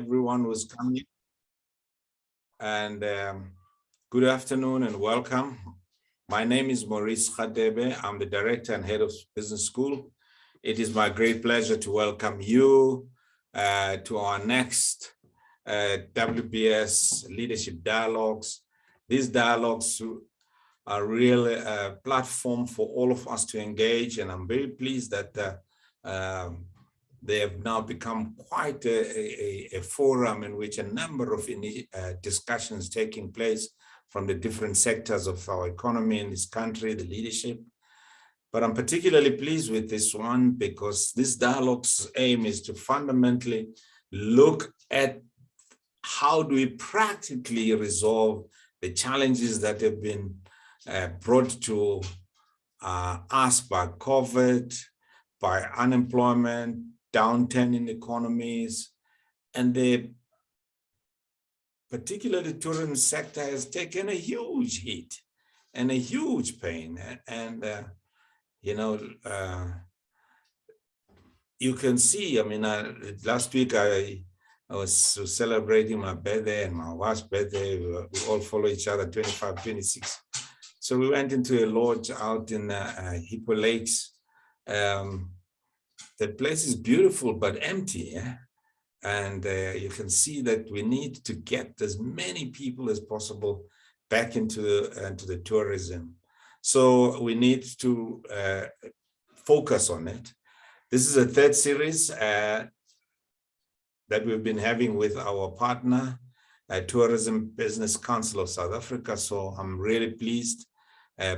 everyone who's coming. And good afternoon and welcome. My name is Maurice Khadebe. I'm the Director and Head of Business School. It is my great pleasure to welcome you to our next WBS Leadership Dialogues. These dialogues are really a platform for all of us to engage, and I'm very pleased that they have now become quite a forum in which a number of discussions taking place from the different sectors of our economy in this country, the leadership. But I'm particularly pleased with this one because this dialogue's aim is to fundamentally look at how do we practically resolve the challenges that have been brought to us by COVID, by unemployment, downturn in economies, and particularly the tourism sector has taken a huge hit and a huge pain. And you can see, I mean, last week I was celebrating my birthday and my wife's birthday. We all follow each other, 25, 26. So we went into a lodge out in Hippo Lakes. The place is beautiful, but empty. Yeah? And you can see that we need to get as many people as possible back into the tourism. So we need to focus on it. This is a third series that we've been having with our partner, Tourism Business Council of South Africa. So I'm really pleased.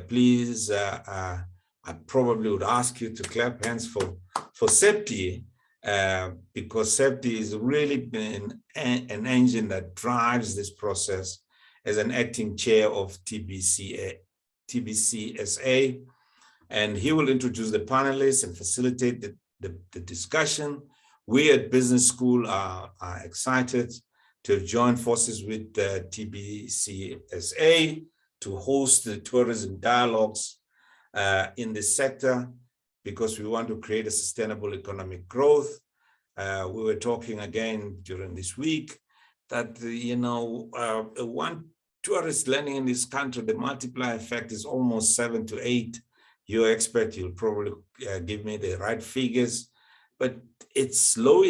Please, I probably would ask you to clap hands for Septi, because Septi has really been an engine that drives this process as an acting chair of TBCSA, and he will introduce the panelists and facilitate the discussion. We at Business School are excited to have joined forces with TBCSA to host the tourism dialogues in this sector, because we want to create a sustainable economic growth. We were talking again during this week that, one tourist landing in this country, the multiplier effect is almost 7 to 8. You're expert, you'll probably give me the right figures, but it's low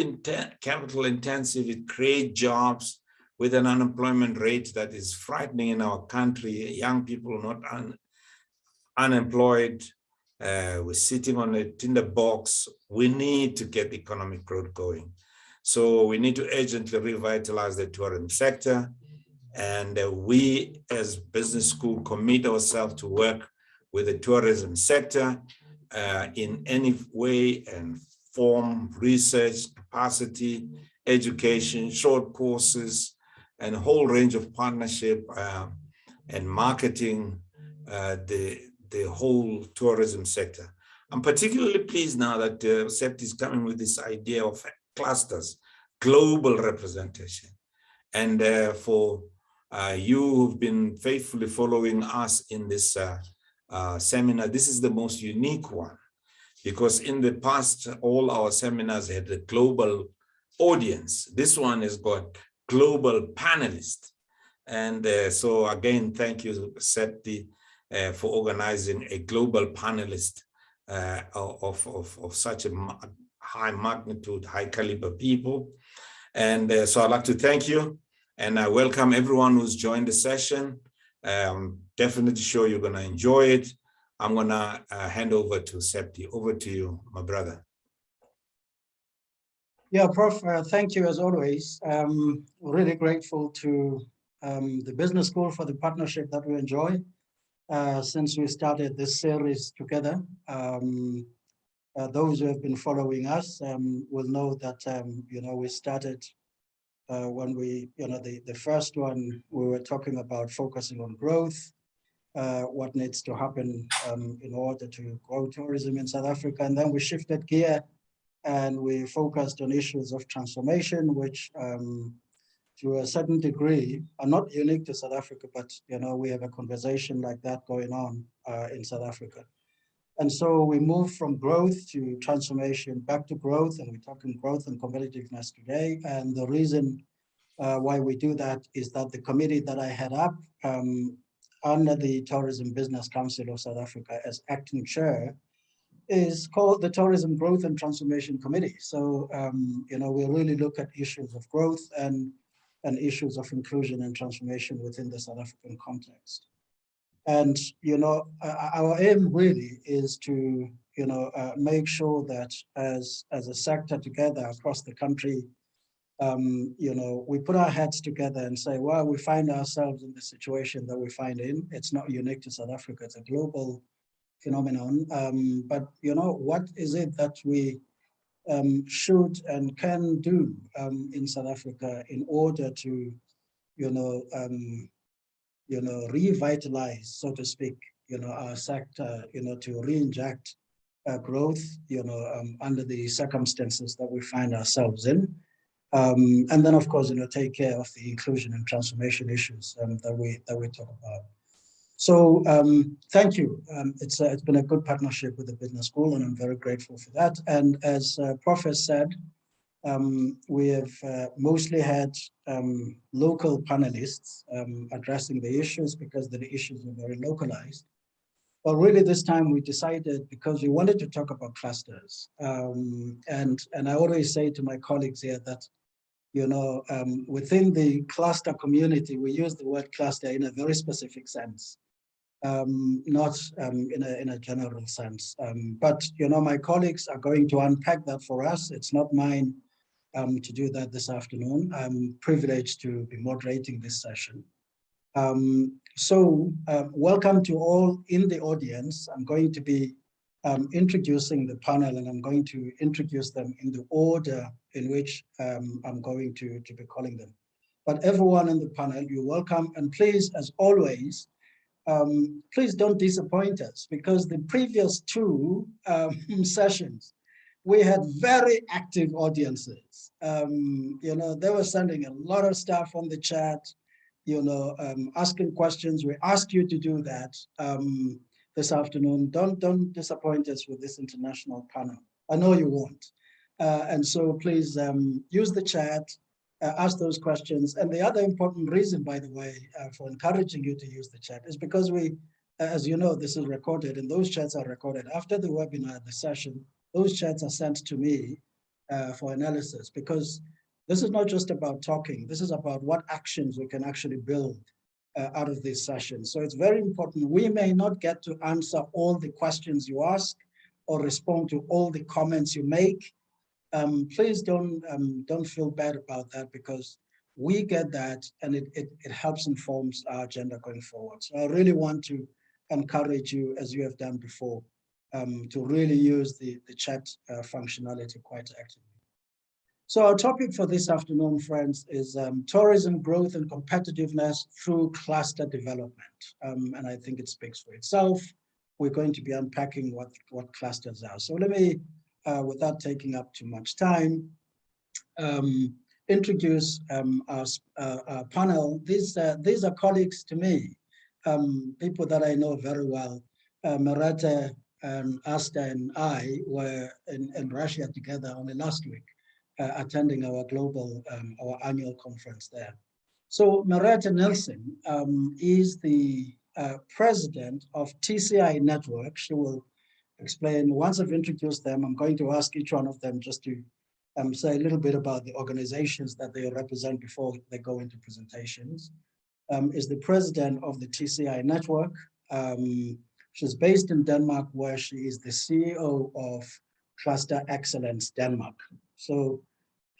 capital intensive. It creates jobs with an unemployment rate that is frightening in our country. Young people not unemployed. We're sitting on a tinderbox. We need to get economic growth going. So we need to urgently revitalize the tourism sector. And we as Business School commit ourselves to work with the tourism sector in any way and form, research, capacity, education, short courses, and a whole range of partnership and marketing the whole tourism sector. I'm particularly pleased now that Septi is coming with this idea of clusters, global representation. And for you who've been faithfully following us in this seminar, this is the most unique one, because in the past, all our seminars had a global audience. This one has got global panelists. And so again, thank you, Septi, for organizing a global panelist of such a high magnitude, high caliber people. And so I'd like to thank you, and I welcome everyone who's joined the session. Definitely sure you're gonna enjoy it. I'm gonna hand over to Septi. Over to you, my brother. Yeah, Prof, thank you as always. Really grateful to the Business School for the partnership that we enjoy since we started this series together. Those who have been following us will know that, we started when the first one, we were talking about focusing on growth, what needs to happen in order to grow tourism in South Africa. And then we shifted gear and we focused on issues of transformation, which to a certain degree are not unique to South Africa, but we have a conversation like that going on in South Africa. And so we moved from growth to transformation back to growth, and we're talking growth and competitiveness today. And the reason why we do that is that the committee that I head up under the Tourism Business Council of South Africa as acting chair is called the Tourism Growth and Transformation Committee. So, you know, we really look at issues of growth and issues of inclusion and transformation within the South African context. And, you know, our aim really is to, you know, make sure that as a sector together across the country, you know, we put our heads together and say, well, we find ourselves in the situation that we find in. It's not unique to South Africa, it's a global phenomenon. But, you know, what is it that we should and can do in South Africa in order to, you know, revitalize, so to speak, you know, our sector, you know, to re-inject growth, you know, under the circumstances that we find ourselves in. And then, of course, you know, take care of the inclusion and transformation issues that we talk about. So thank you. It's been a good partnership with the business school, and I'm very grateful for that. And as Prof has said, we have mostly had local panelists addressing the issues because the issues are very localized. But really this time we decided, because we wanted to talk about clusters. And I always say to my colleagues here that, you know, within the cluster community, we use the word cluster in a very specific sense, not in a general sense. But, you know, my colleagues are going to unpack that for us. It's not mine to do that this afternoon. I'm privileged to be moderating this session. Welcome to all in the audience. I'm going to be introducing the panel, and I'm going to introduce them in the order in which I'm going to be calling them. But everyone in the panel, you're welcome. And please, as always, please don't disappoint us, because the previous two sessions, we had very active audiences. You know, they were sending a lot of stuff on the chat, you know, asking questions. We ask you to do that this afternoon. Don't disappoint us with this international panel. I know you won't. And so please use the chat, ask those questions. And the other important reason, by the way, for encouraging you to use the chat is because we, as you know, this is recorded, and those chats are recorded after the webinar, the session. Those chats are sent to me for analysis, because this is not just about talking. This is about what actions we can actually build out of this session. So it's very important. We may not get to answer all the questions you ask or respond to all the comments you make. Please don't feel bad about that, because we get that, and it helps informs our agenda going forward. So I really want to encourage you, as you have done before, to really use the chat functionality quite actively. So our topic for this afternoon, friends, is tourism growth and competitiveness through cluster development. And I think it speaks for itself. We're going to be unpacking what clusters are. So let me, without taking up too much time, introduce our panel. These are colleagues to me, people that I know very well. Merete, Asta and I were in Russia together only last week, attending our global, our annual conference there. So Merete Nielsen is the president of TCI Networks. She will explain. Once I've introduced them, I'm going to ask each one of them just to say a little bit about the organizations that they represent before they go into presentations. Is the president of the TCI Network. She's based in Denmark, where she is the CEO of Cluster Excellence Denmark. So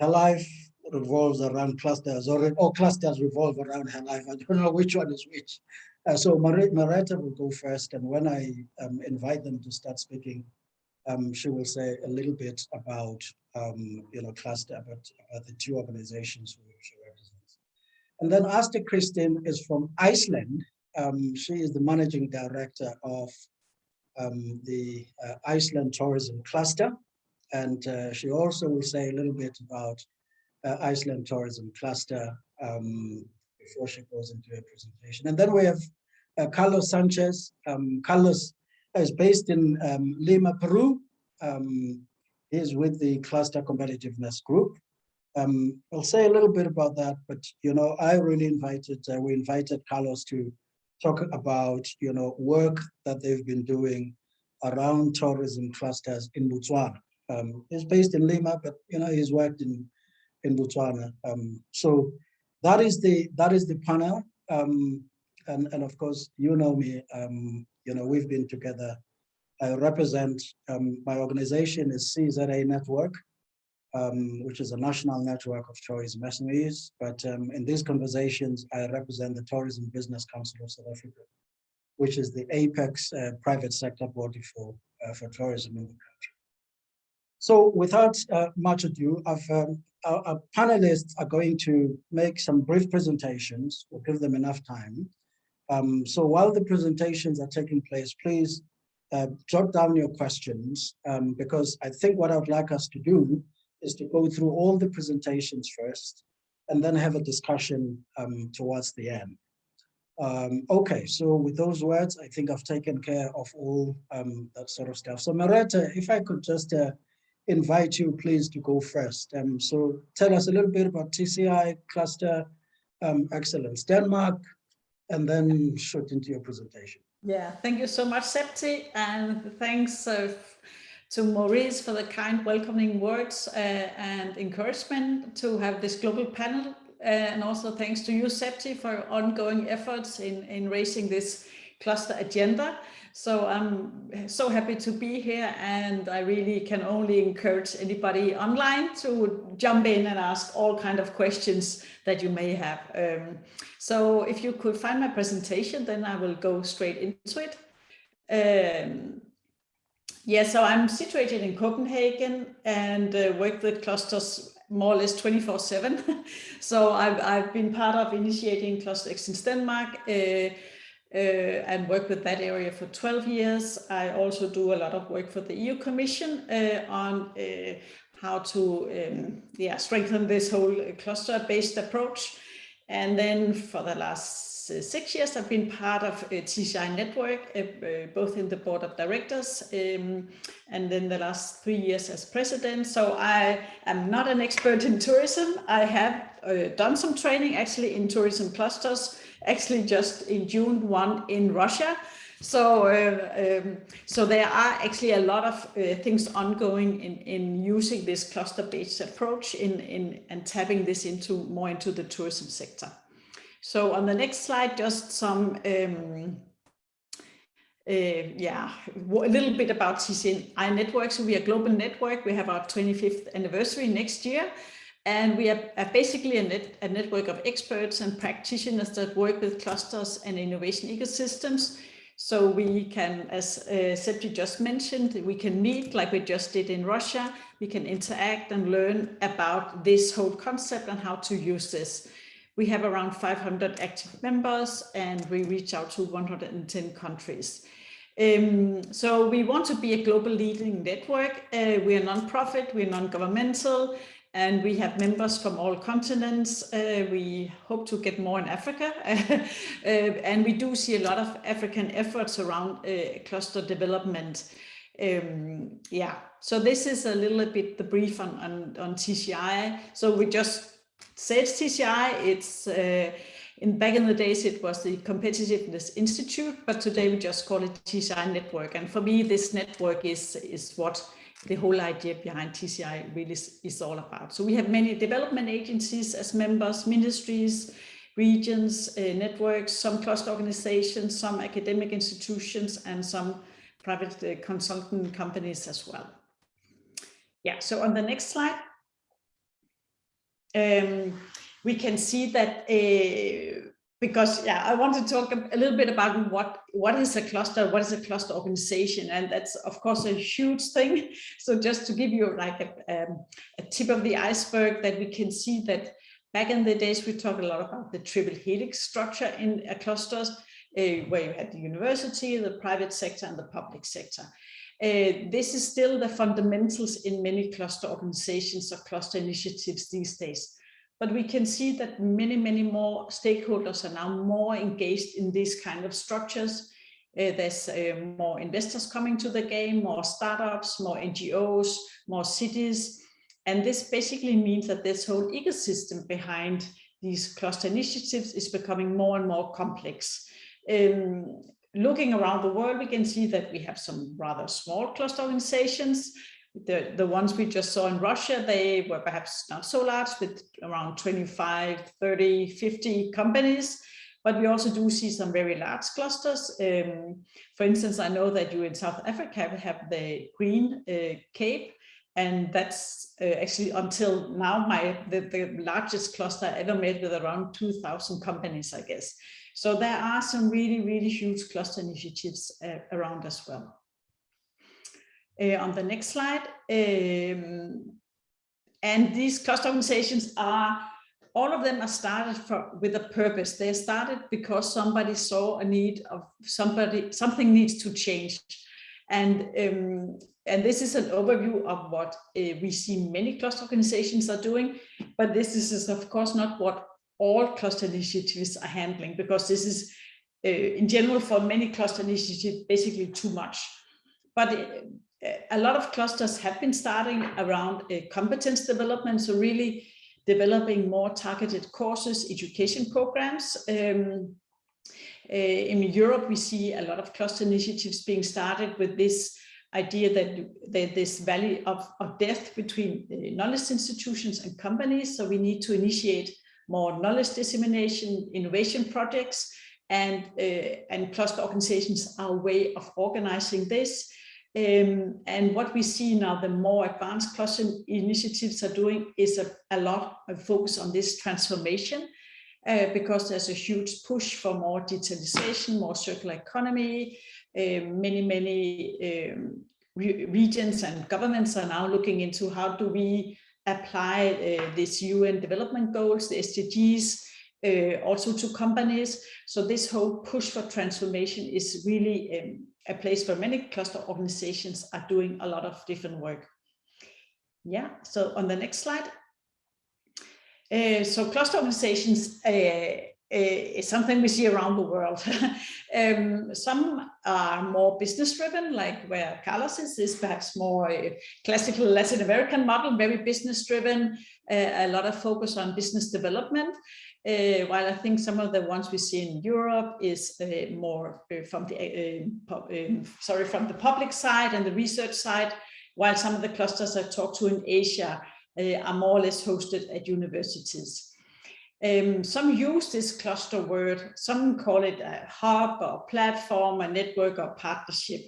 her life revolves around clusters, or clusters revolve around her life. I don't know which one is which. So Merete will go first, and when I invite them to start speaking, she will say a little bit about cluster, about the two organizations she represents. And then Asta Kristin is from Iceland. She is the managing director of the Iceland Tourism Cluster. And she also will say a little bit about Iceland Tourism Cluster before she goes into her presentation. And then we have Carlos Sanchez. Carlos is based in Lima, Peru. He is with the Cluster Competitiveness Group. I'll say a little bit about that, but I really we invited Carlos to talk about work that they've been doing around tourism clusters in Botswana. He's based in Lima, but he's worked in Botswana. So that is the panel. And of course, me. We've been together. I represent my organization is CCI Networks, which is a national network of tourism SMEs. But in these conversations, I represent the Tourism Business Council of South Africa, which is the apex private sector body for tourism in the country. So without much ado, our panelists are going to make some brief presentations. We'll give them enough time. So while the presentations are taking place, please jot down your questions, because I think what I would like us to do is to go through all the presentations first and then have a discussion towards the end. Okay, so with those words, I think I've taken care of all that sort of stuff. So Merete, if I could just invite you, please, to go first. So tell us a little bit about TCI Cluster Excellence Denmark, and then shoot into your presentation. Yeah, thank you so much, Septi, and thanks to Maurice for the kind welcoming words and encouragement to have this global panel, and also thanks to you, Septi, for ongoing efforts in raising this cluster agenda. So I'm so happy to be here, and I really can only encourage anybody online to jump in and ask all kind of questions that you may have. So if you could find my presentation, then I will go straight into it. Yeah, so I'm situated in Copenhagen and work with clusters more or less 24/7. So I've been part of initiating Cluster Excellence Denmark and work with that area for 12 years. I also do a lot of work for the EU Commission on how to strengthen this whole cluster-based approach. And then for the last 6 years, I've been part of CCI Networks, both in the board of directors, and then the last 3 years as president. So I am not an expert in tourism. I have done some training actually in tourism clusters, actually just in June 1 in Russia. So there are actually a lot of things ongoing in using this cluster-based approach and tapping this more into the tourism sector. So on the next slide, just some a little bit about CCI Networks. So we are a global network. We have our 25th anniversary next year. And we are basically a network of experts and practitioners that work with clusters and innovation ecosystems. So we can, as Septi just mentioned, we can meet like we just did in Russia. We can interact and learn about this whole concept and how to use this. We have around 500 active members and we reach out to 110 countries. So we want to be a global leading network. We are non-profit, we're non-governmental, and we have members from all continents. We hope to get more in Africa. And we do see a lot of African efforts around cluster development. So this is a little bit the brief on TCI. So we just said TCI, it's back in the days, it was the Competitiveness Institute, but today we just call it TCI Network. And for me, this network is what the whole idea behind TCI really is all about. So we have many development agencies as members, ministries, regions, networks, some cluster organizations, some academic institutions, and some private consultant companies as well. Yeah, so on the next slide, we can see that because I want to talk a little bit about what is a cluster, what is a cluster organization, and that's of course a huge thing. So just to give you like a tip of the iceberg, that we can see that back in the days we talk a lot about the triple helix structure in clusters, where you had the university, the private sector, and the public sector. This is still the fundamentals in many cluster organizations or cluster initiatives these days. But we can see that many, many more stakeholders are now more engaged in these kind of structures. There's more investors coming to the game, more startups, more NGOs, more cities. And this basically means that this whole ecosystem behind these cluster initiatives is becoming more and more complex. Looking around the world, we can see that we have some rather small cluster organizations. The ones we just saw in Russia, they were perhaps not so large, with around 25, 30, 50 companies. But we also do see some very large clusters. For instance, I know that you in South Africa have the Green Cape, and that's actually until now the largest cluster I ever met, with around 2,000 companies, I guess. So there are some really, really huge cluster initiatives around as well. On the next slide, and these cluster organizations are, all of them are started with a purpose. They started because somebody saw a need of something needs to change. And this is an overview of what we see many cluster organizations are doing, but this is of course not what all cluster initiatives are handling, because this is in general for many cluster initiatives basically too much. But a lot of clusters have been starting around competence development, so really developing more targeted courses, education programs. In Europe, we see a lot of cluster initiatives being started with this idea that this valley of death between knowledge institutions and companies. So we need to initiate more knowledge dissemination, innovation projects, and cluster organizations are a way of organizing this. And what we see now, the more advanced cluster initiatives are doing is a lot of focus on this transformation, because there's a huge push for more digitalization, more circular economy. Many regions and governments are now looking into how do we apply these UN development goals, the SDGs, also to companies. So this whole push for transformation is really a place where many cluster organizations are doing a lot of different work. Yeah, so on the next slide. So cluster organizations is something we see around the world. Some are more business driven, like where Carlos is perhaps more a classical Latin American model, very business driven, a lot of focus on business development. While I think some of the ones we see in Europe is more from the public side and the research side, while some of the clusters I talked to in Asia are more or less hosted at universities. Some use this cluster word, some call it a hub or platform, a network or partnership.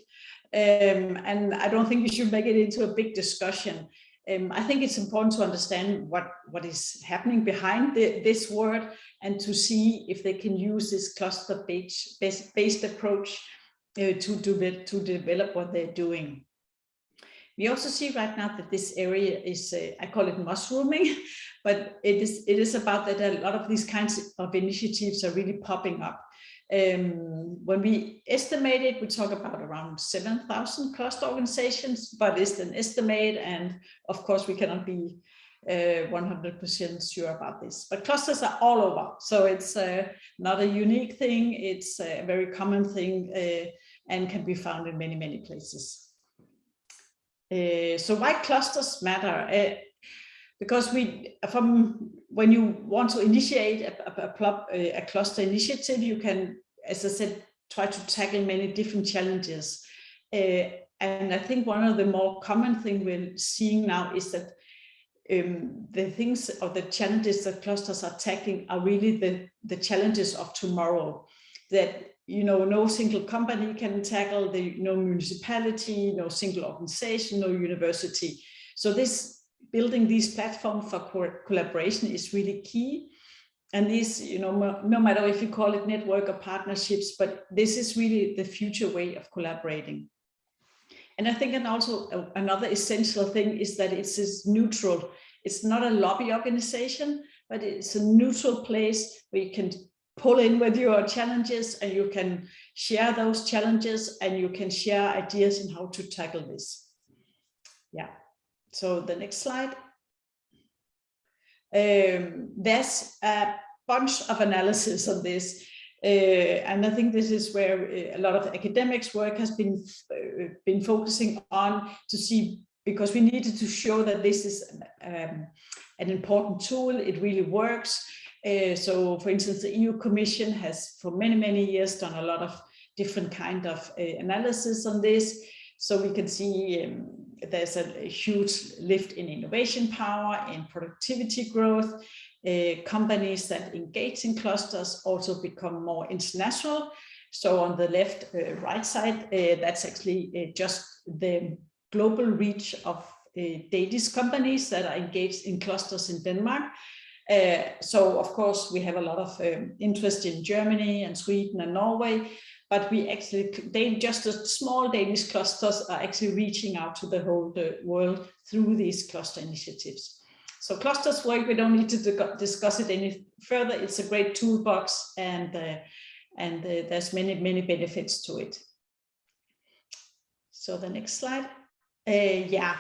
And I don't think we should make it into a big discussion. I think it's important to understand what is happening behind this word, and to see if they can use this cluster-based approach to develop what they're doing. We also see right now that this area is, I call it mushrooming, but it is about that a lot of these kinds of initiatives are really popping up. When we estimate it, we talk about around 7,000 cluster organizations, but it's an estimate, and of course we cannot be 100% sure about this. But clusters are all over, so it's not a unique thing, it's a very common thing and can be found in many, many places. So why clusters matter? Because when you want to initiate a cluster initiative, you can, as I said, try to tackle many different challenges. And I think one of the more common things we're seeing now is that the things or the challenges that clusters are tackling are really the challenges of tomorrow, that no single company can tackle, no municipality, no single organization, no university. So building these platforms for collaboration is really key. And this, no matter if you call it network or partnerships, but this is really the future way of collaborating. And I think, and also another essential thing is that it's neutral. It's not a lobby organization, but it's a neutral place where you can pull in with your challenges, and you can share those challenges, and you can share ideas on how to tackle this. Yeah. So the next slide. There's a bunch of analysis on this, and I think this is where a lot of academics work has been focusing on, to see because we needed to show that this is an important tool. It really works. So, for instance, the EU Commission has for many, many years done a lot of different kind of analysis on this. So we can see there's a huge lift in innovation power, in productivity growth. Companies that engage in clusters also become more international. So on the left, right side, that's actually just the global reach of Danish companies that are engaged in clusters in Denmark. So of course we have a lot of interest in Germany and Sweden and Norway, but we actually, just the small Danish clusters are actually reaching out to the whole world through these cluster initiatives. So clusters work, we don't need to discuss it any further. It's a great toolbox, and there's many benefits to it. So the next slide. Yeah.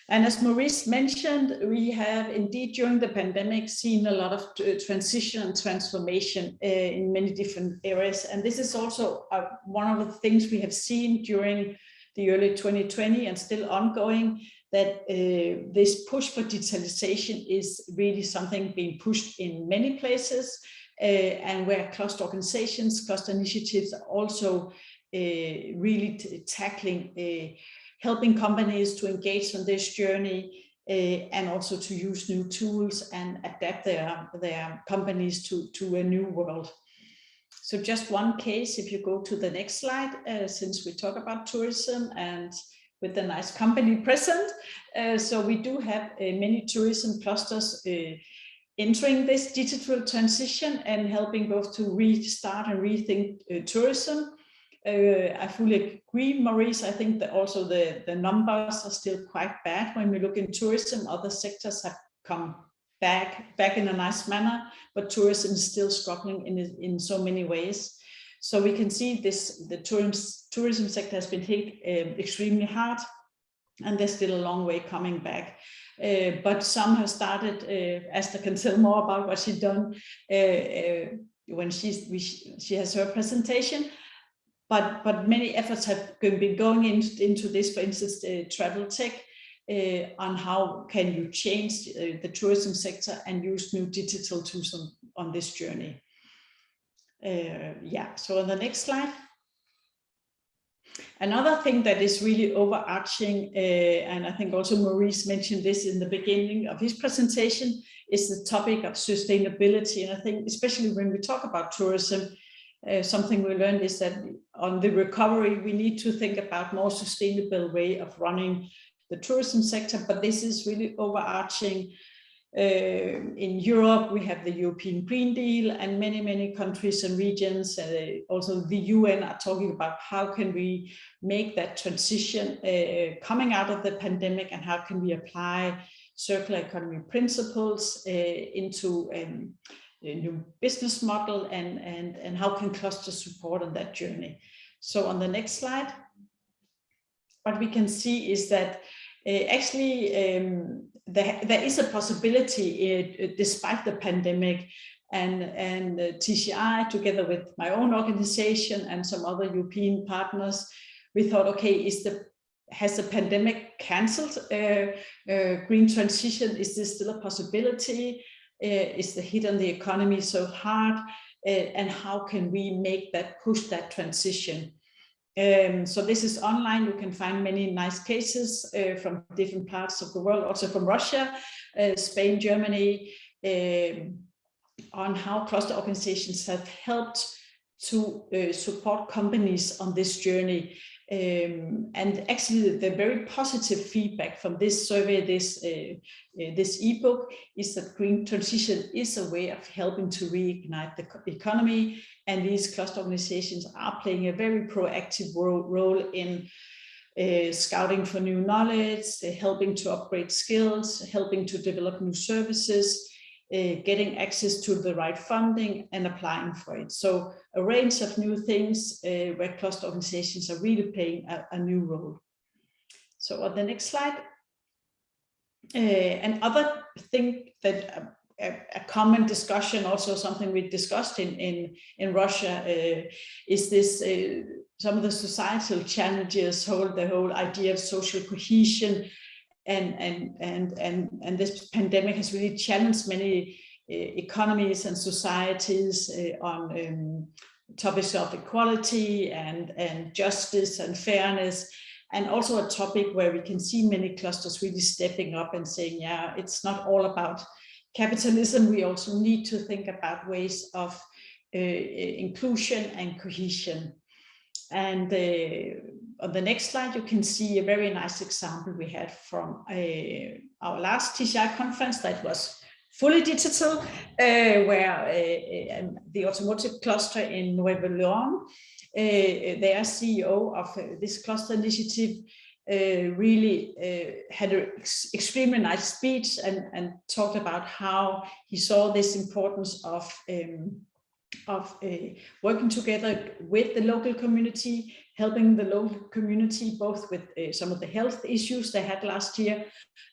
And as Maurice mentioned, we have indeed during the pandemic seen a lot of transition and transformation in many different areas. And this is also one of the things we have seen during the early 2020 and still ongoing, that this push for digitalization is really something being pushed in many places, and where cluster organizations, cluster initiatives are also really tackling helping companies to engage on this journey, and also to use new tools and adapt their companies to a new world. So just one case, if you go to the next slide, since we talk about tourism and with the nice company present. So we do have many tourism clusters entering this digital transition and helping both to restart and rethink tourism. I fully agree, Maurice. I think that also the numbers are still quite bad when we look in tourism. Other sectors have come back in a nice manner, but tourism is still struggling in so many ways. So we can see this: the tourism sector has been hit extremely hard, and there's still a long way coming back. But some have started. Asta can tell more about what she's done when she has her presentation. But many efforts have been going into this, for instance, travel tech, on how can you change the tourism sector and use new digital tools on this journey. Yeah, so on the next slide. Another thing that is really overarching, and I think also Maurice mentioned this in the beginning of his presentation, is the topic of sustainability. And I think especially when we talk about tourism, something we learned is that on the recovery, we need to think about more sustainable way of running the tourism sector, but this is really overarching. In Europe, we have the European Green Deal, and many countries and regions, also the UN, are talking about how can we make that transition coming out of the pandemic, and how can we apply circular economy principles into a new business model, and how can clusters support on that journey. So on the next slide, what we can see is that actually there is a possibility despite the pandemic, and TCI, together with my own organization and some other European partners, we thought, okay, has the pandemic cancelled green transition? Is this still a possibility? Is the hit on the economy so hard? And how can we push that transition? So this is online. You can find many nice cases from different parts of the world, also from Russia, Spain, Germany, on how cluster organizations have helped to support companies on this journey. And actually the very positive feedback from this survey, this ebook, is that green transition is a way of helping to reignite the economy, and these cluster organizations are playing a very proactive role in scouting for new knowledge, helping to upgrade skills, helping to develop new services, getting access to the right funding and applying for it. So a range of new things where cluster organizations are really playing a new role. So on the next slide, another thing that a common discussion, also something we discussed in Russia, is this some of the societal challenges, the whole idea of social cohesion, and this pandemic has really challenged many economies and societies on topics of equality and justice and fairness, and also a topic where we can see many clusters really stepping up and saying, yeah, it's not all about capitalism. We also need to think about ways of inclusion and cohesion. And on the next slide, you can see a very nice example we had from our last TCI conference that was fully digital, where the automotive cluster in Nuevo León, their CEO of this cluster initiative, really had an extremely nice speech and talked about how he saw this importance of working together with the local community, helping the local community both with some of the health issues they had last year,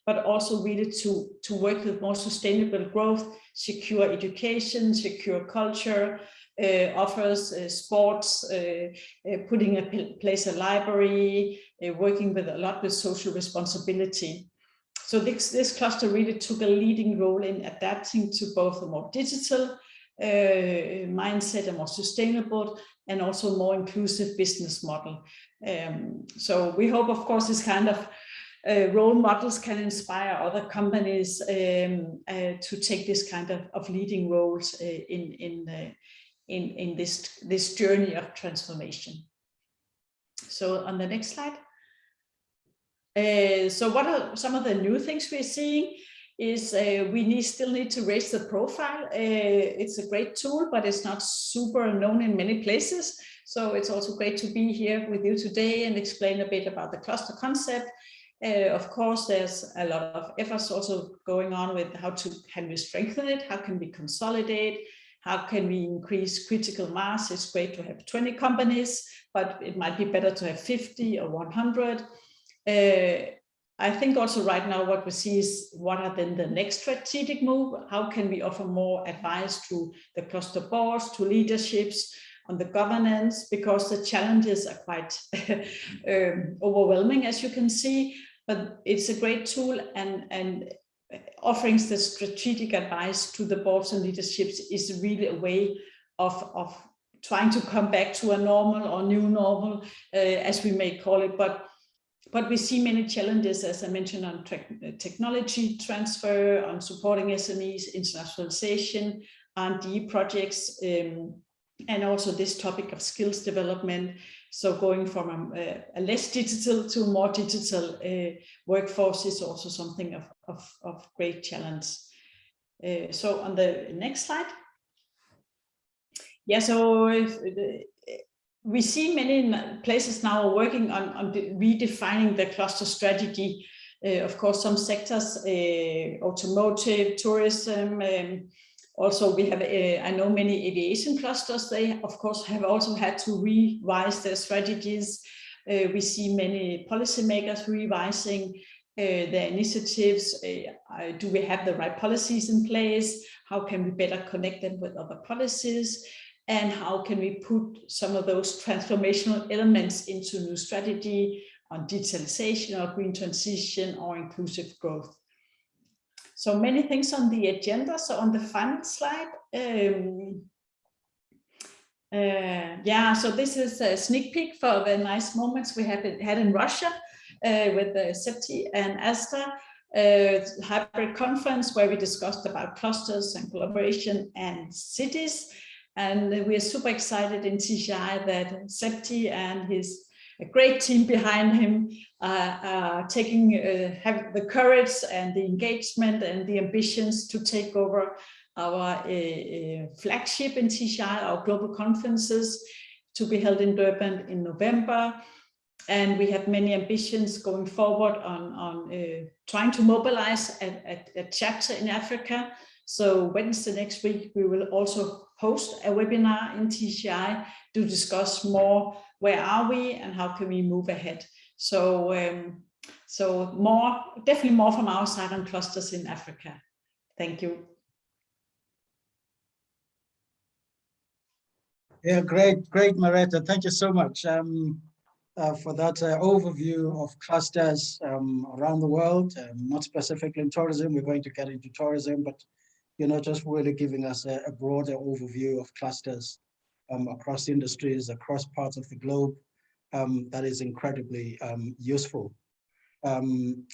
but also really to work with more sustainable growth, secure education, secure culture, offers sports, putting in place a library, working with a lot with social responsibility. So this cluster really took a leading role in adapting to both a more digital mindset, a more sustainable and also more inclusive business model. So we hope, of course, this kind of role models can inspire other companies to take this kind of leading roles in this journey of transformation. So on the next slide. So what are some of the new things we're seeing? Is we still need to raise the profile. It's a great tool, but it's not super known in many places. So it's also great to be here with you today and explain a bit about the cluster concept. Of course, there's a lot of efforts also going on with how can we strengthen it? How can we consolidate? How can we increase critical mass? It's great to have 20 companies, but it might be better to have 50 or 100. I think also right now what we see is what are then the next strategic move? How can we offer more advice to the cluster boards, to leaderships on the governance, because the challenges are quite overwhelming, as you can see, but it's a great tool, and offering the strategic advice to the boards and leaderships is really a way of trying to come back to a normal or new normal, as we may call it, but we see many challenges, as I mentioned, on technology transfer, on supporting SMEs, internationalization, R&D projects, and also this topic of skills development. So going from a less digital to a more digital workforce is also something of great challenge. So on the next slide. Yeah, so we see many places now working on redefining the cluster strategy. Of course, some sectors, automotive, tourism, also we have, I know many aviation clusters, they of course have also had to revise their strategies. We see many policymakers revising their initiatives. Do we have the right policies in place? How can we better connect them with other policies? And how can we put some of those transformational elements into new strategy on digitalization or green transition or inclusive growth? So many things on the agenda. So on the final slide, yeah, so this is a sneak peek for the nice moments we had in Russia with Septi and Asta, hybrid conference where we discussed about clusters and collaboration and cities. And we are super excited in TCI that Septi and his great team behind him are taking, have the courage and the engagement and the ambitions to take over our flagship in TCI, our global conferences, to be held in Durban in November. And we have many ambitions going forward on trying to mobilize a chapter in Africa. So Wednesday next week, we will also host a webinar in TCI to discuss more, where are we and how can we move ahead. So, definitely more from our side on clusters in Africa. Thank you. Yeah, great, Merete. Thank you so much. for that overview of clusters around the world, not specifically in tourism. We're going to get into tourism, but just really giving us a broader overview of clusters across industries, across parts of the globe. That is incredibly useful. And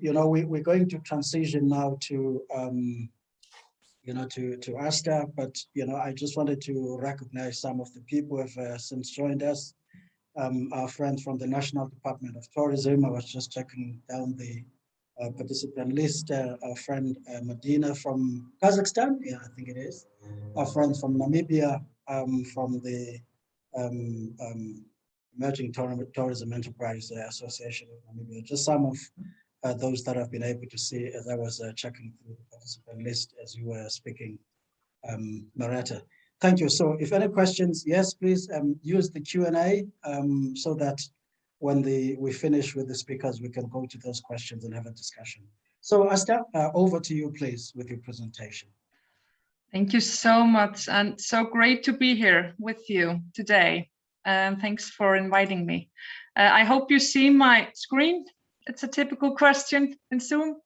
we're going to transition now to to Asta, but I just wanted to recognize some of the people who have since joined us. Our friends from the National Department of Tourism. I was just checking down the participant list. Our friend Medina from Kazakhstan, yeah, I think it is. Our friends from Namibia, from the Emerging Tourism Enterprise Association of Namibia. Just some of those that I've been able to see as I was checking through the participant list as you were speaking, Merete. Thank you. So if any questions, yes, please use the Q&A so that when we finish with the speakers, we can go to those questions and have a discussion. So Asta, over to you, please, with your presentation. Thank you so much, and so great to be here with you today. Thanks for inviting me. I hope you see my screen. It's a typical question in Zoom.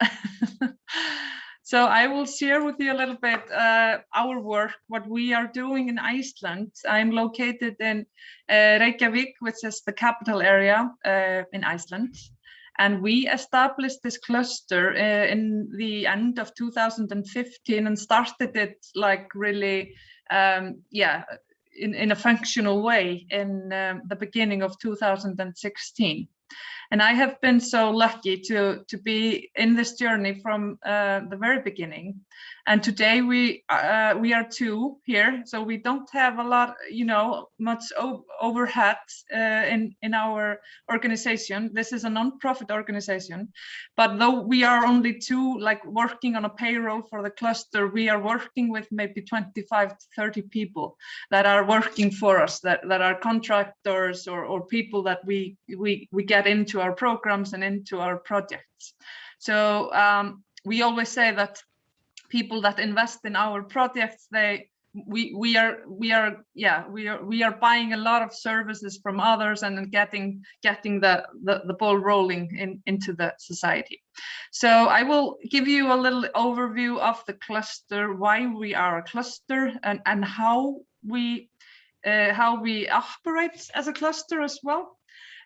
So I will share with you a little bit our work, what we are doing in Iceland. I'm located in Reykjavik, which is the capital area in Iceland. And we established this cluster in the end of 2015 and started it like really, in a functional way in the beginning of 2016. And I have been so lucky to be in this journey from the very beginning. And today we are two here, so we don't have a lot, much overhead in our organization. This is a non-profit organization, but though we are only two, like working on a payroll for the cluster, we are working with maybe 25 to 30 people that are working for us, that are contractors or people that we get into our programs and into our projects. So we always say that people that invest in our projects, we are buying a lot of services from others and then getting the ball rolling into the society. So I will give you a little overview of the cluster, why we are a cluster, and how we operate as a cluster as well.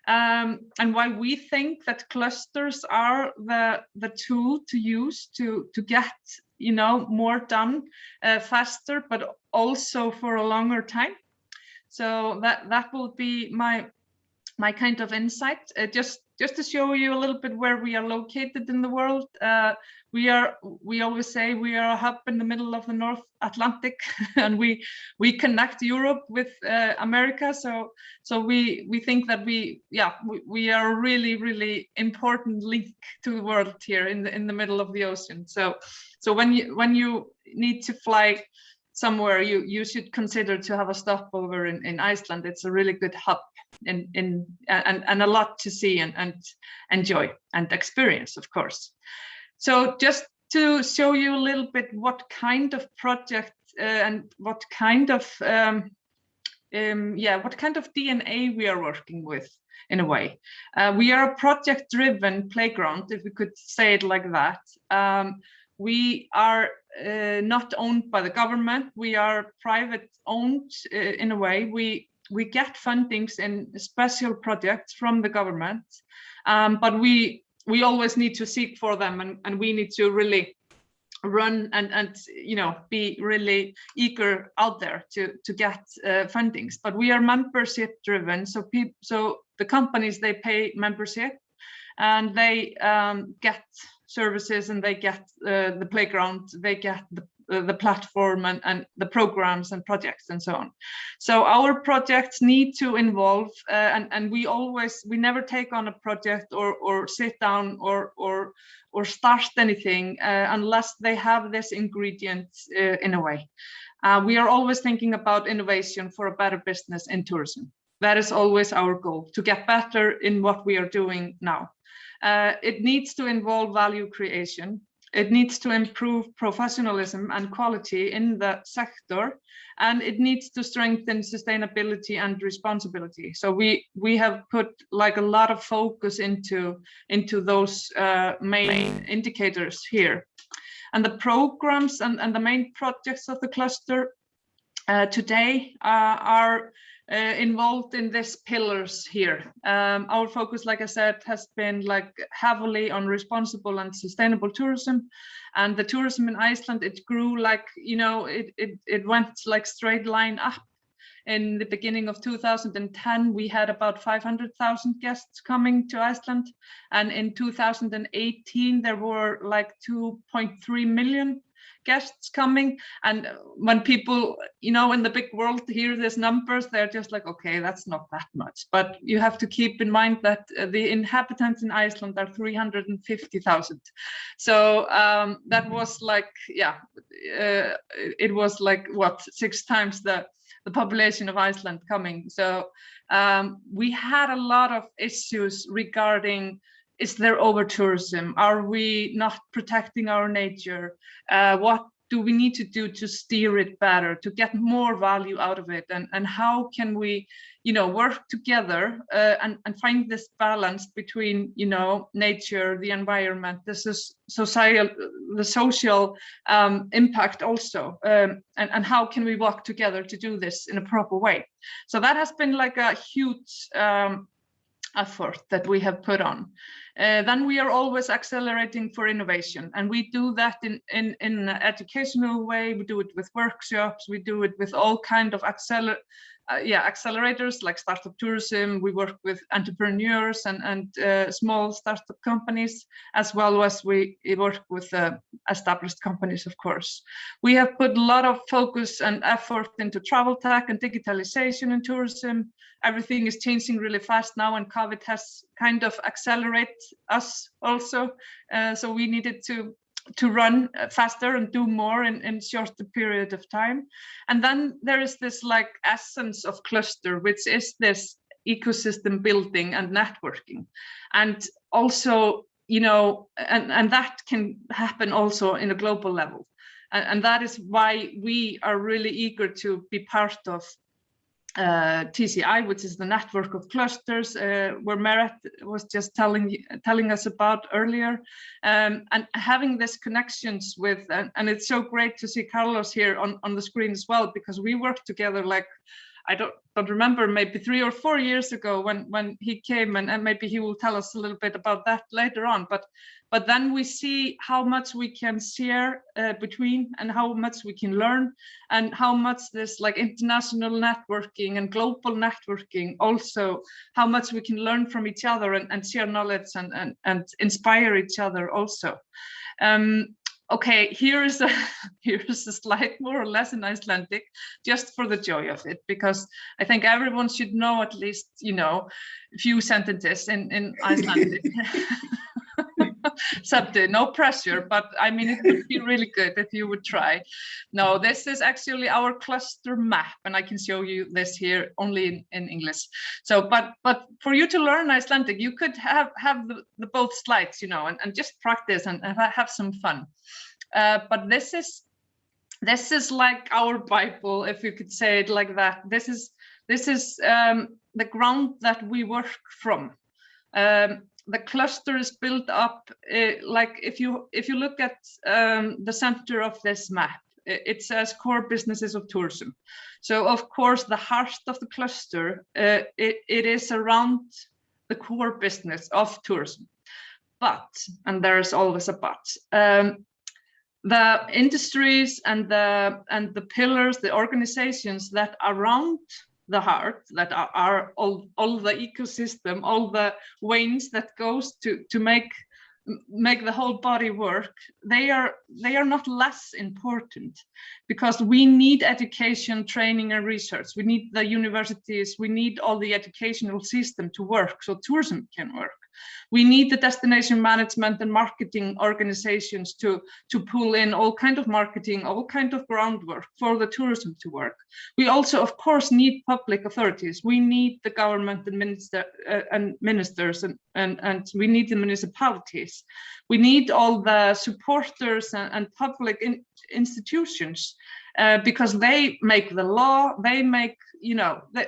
And why we think that clusters are the tool to use to get more done faster, but also for a longer time. So that will be my kind of insight. Just to show you a little bit where we are located in the world. We always say we are a hub in the middle of the North Atlantic, and we connect Europe with America. So we think that we are a really, really important link to the world here in the middle of the ocean. So when you need to fly somewhere, you should consider to have a stopover in Iceland. It's a really good hub and a lot to see and enjoy and experience, of course. So just to show you a little bit what kind of project and what kind of DNA we are working with in a way. We are a project-driven playground, if we could say it like that. We are not owned by the government. We are private owned in a way. We get fundings in special projects from the government, but we always need to seek for them, and we need to really run and be really eager out there to get fundings. But we are membership driven, so the companies, they pay membership and they get services, and they get the playground, they get the platform and the programs and projects and so on. So our projects need to involve and we never take on a project or sit down or start anything unless they have this ingredient in a way. We are always thinking about innovation for a better business in tourism. That is always our goal, to get better in what we are doing now. It needs to involve value creation. It needs to improve professionalism and quality in the sector, and it needs to strengthen sustainability and responsibility. So we have put like a lot of focus into those main indicators here. And the programs and the main projects of the cluster today are involved in these pillars here. Our focus, like I said, has been like heavily on responsible and sustainable tourism. And the tourism in Iceland, it grew like, you know, it went like straight line up. In the beginning of 2010, we had about 500,000 guests coming to Iceland. And in 2018, there were like 2.3 million guests coming. And when people, you know, in the big world hear these numbers, they're just like, okay, that's not that much. But you have to keep in mind that the inhabitants in Iceland are 350,000. So that was like, yeah, it was like what, 6 times the population of Iceland coming. So we had a lot of issues regarding, is there over tourism? Are we not protecting our nature? What do we need to do to steer it better, to get more value out of it? And how can we, you know, work together and find this balance between, you know, nature, the environment, the social impact also, and how can we work together to do this in a proper way? So that has been like a huge effort that we have put on. Then we are always accelerating for innovation, and we do that in an educational way. We do it with workshops, we do it with all kind of accelerators like startup tourism. We work with entrepreneurs and small startup companies, as well as we work with established companies, of course. We have put a lot of focus and effort into travel tech and digitalization in tourism. Everything is changing really fast now, and COVID has kind of accelerated us also. So we needed to run faster and do more in shorter period of time. And then there is this like essence of cluster, which is this ecosystem building and networking. And also, you know, and that can happen also in a global level. And that is why we are really eager to be part of TCI, which is the network of clusters, where Merete was just telling us about earlier, and having these connections with, and it's so great to see Carlos here on the screen as well, because we worked together like, I don't remember, maybe 3 or 4 years ago when he came, and maybe he will tell us a little bit about that later on. But then we see how much we can share between, and how much we can learn, and how much this like international networking and global networking also, how much we can learn from each other and share knowledge and inspire each other also. Okay, here is a slide more or less in Icelandic, just for the joy of it, because I think everyone should know at least, you know, a few sentences in Icelandic. Septi, no pressure, but I mean, it would be really good if you would try. No, this is actually our cluster map, and I can show you this here only in English. So, but for you to learn Icelandic, you could have the both slides, you know, and just practice and have some fun. But this is like our Bible, if you could say it like that. This is the ground that we work from. The cluster is built up like if you look at the center of this map, it says core businesses of tourism. So of course the heart of the cluster it is around the core business of tourism. But, and there's always a but, the industries and the pillars, the organizations that are around the heart, that are all the ecosystem, all the veins that goes to make the whole body work, they are not less important, because we need education, training and research. We need the universities, we need all the educational system to work so tourism can work. We need the destination management and marketing organizations to pull in all kind of marketing, all kind of groundwork for the tourism to work. We also, of course, need public authorities. We need the government and ministers, and we need the municipalities. We need all the supporters and public institutions, because they make the law. They make, you know, they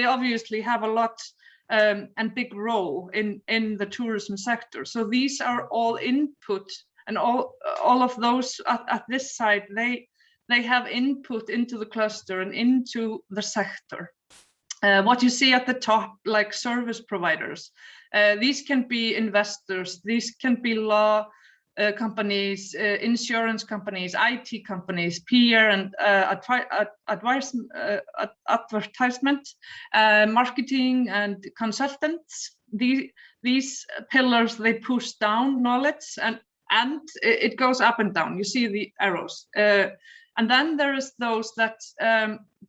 obviously have a lot and big role in the tourism sector. So these are all input, and all of those at this side, they have input into the cluster and into the sector. What you see at the top, like service providers, these can be investors, these can be law companies, insurance companies, IT companies, PR and advertisement, marketing and consultants. These pillars, they push down knowledge, and it goes up and down. You see the arrows. And then there is those that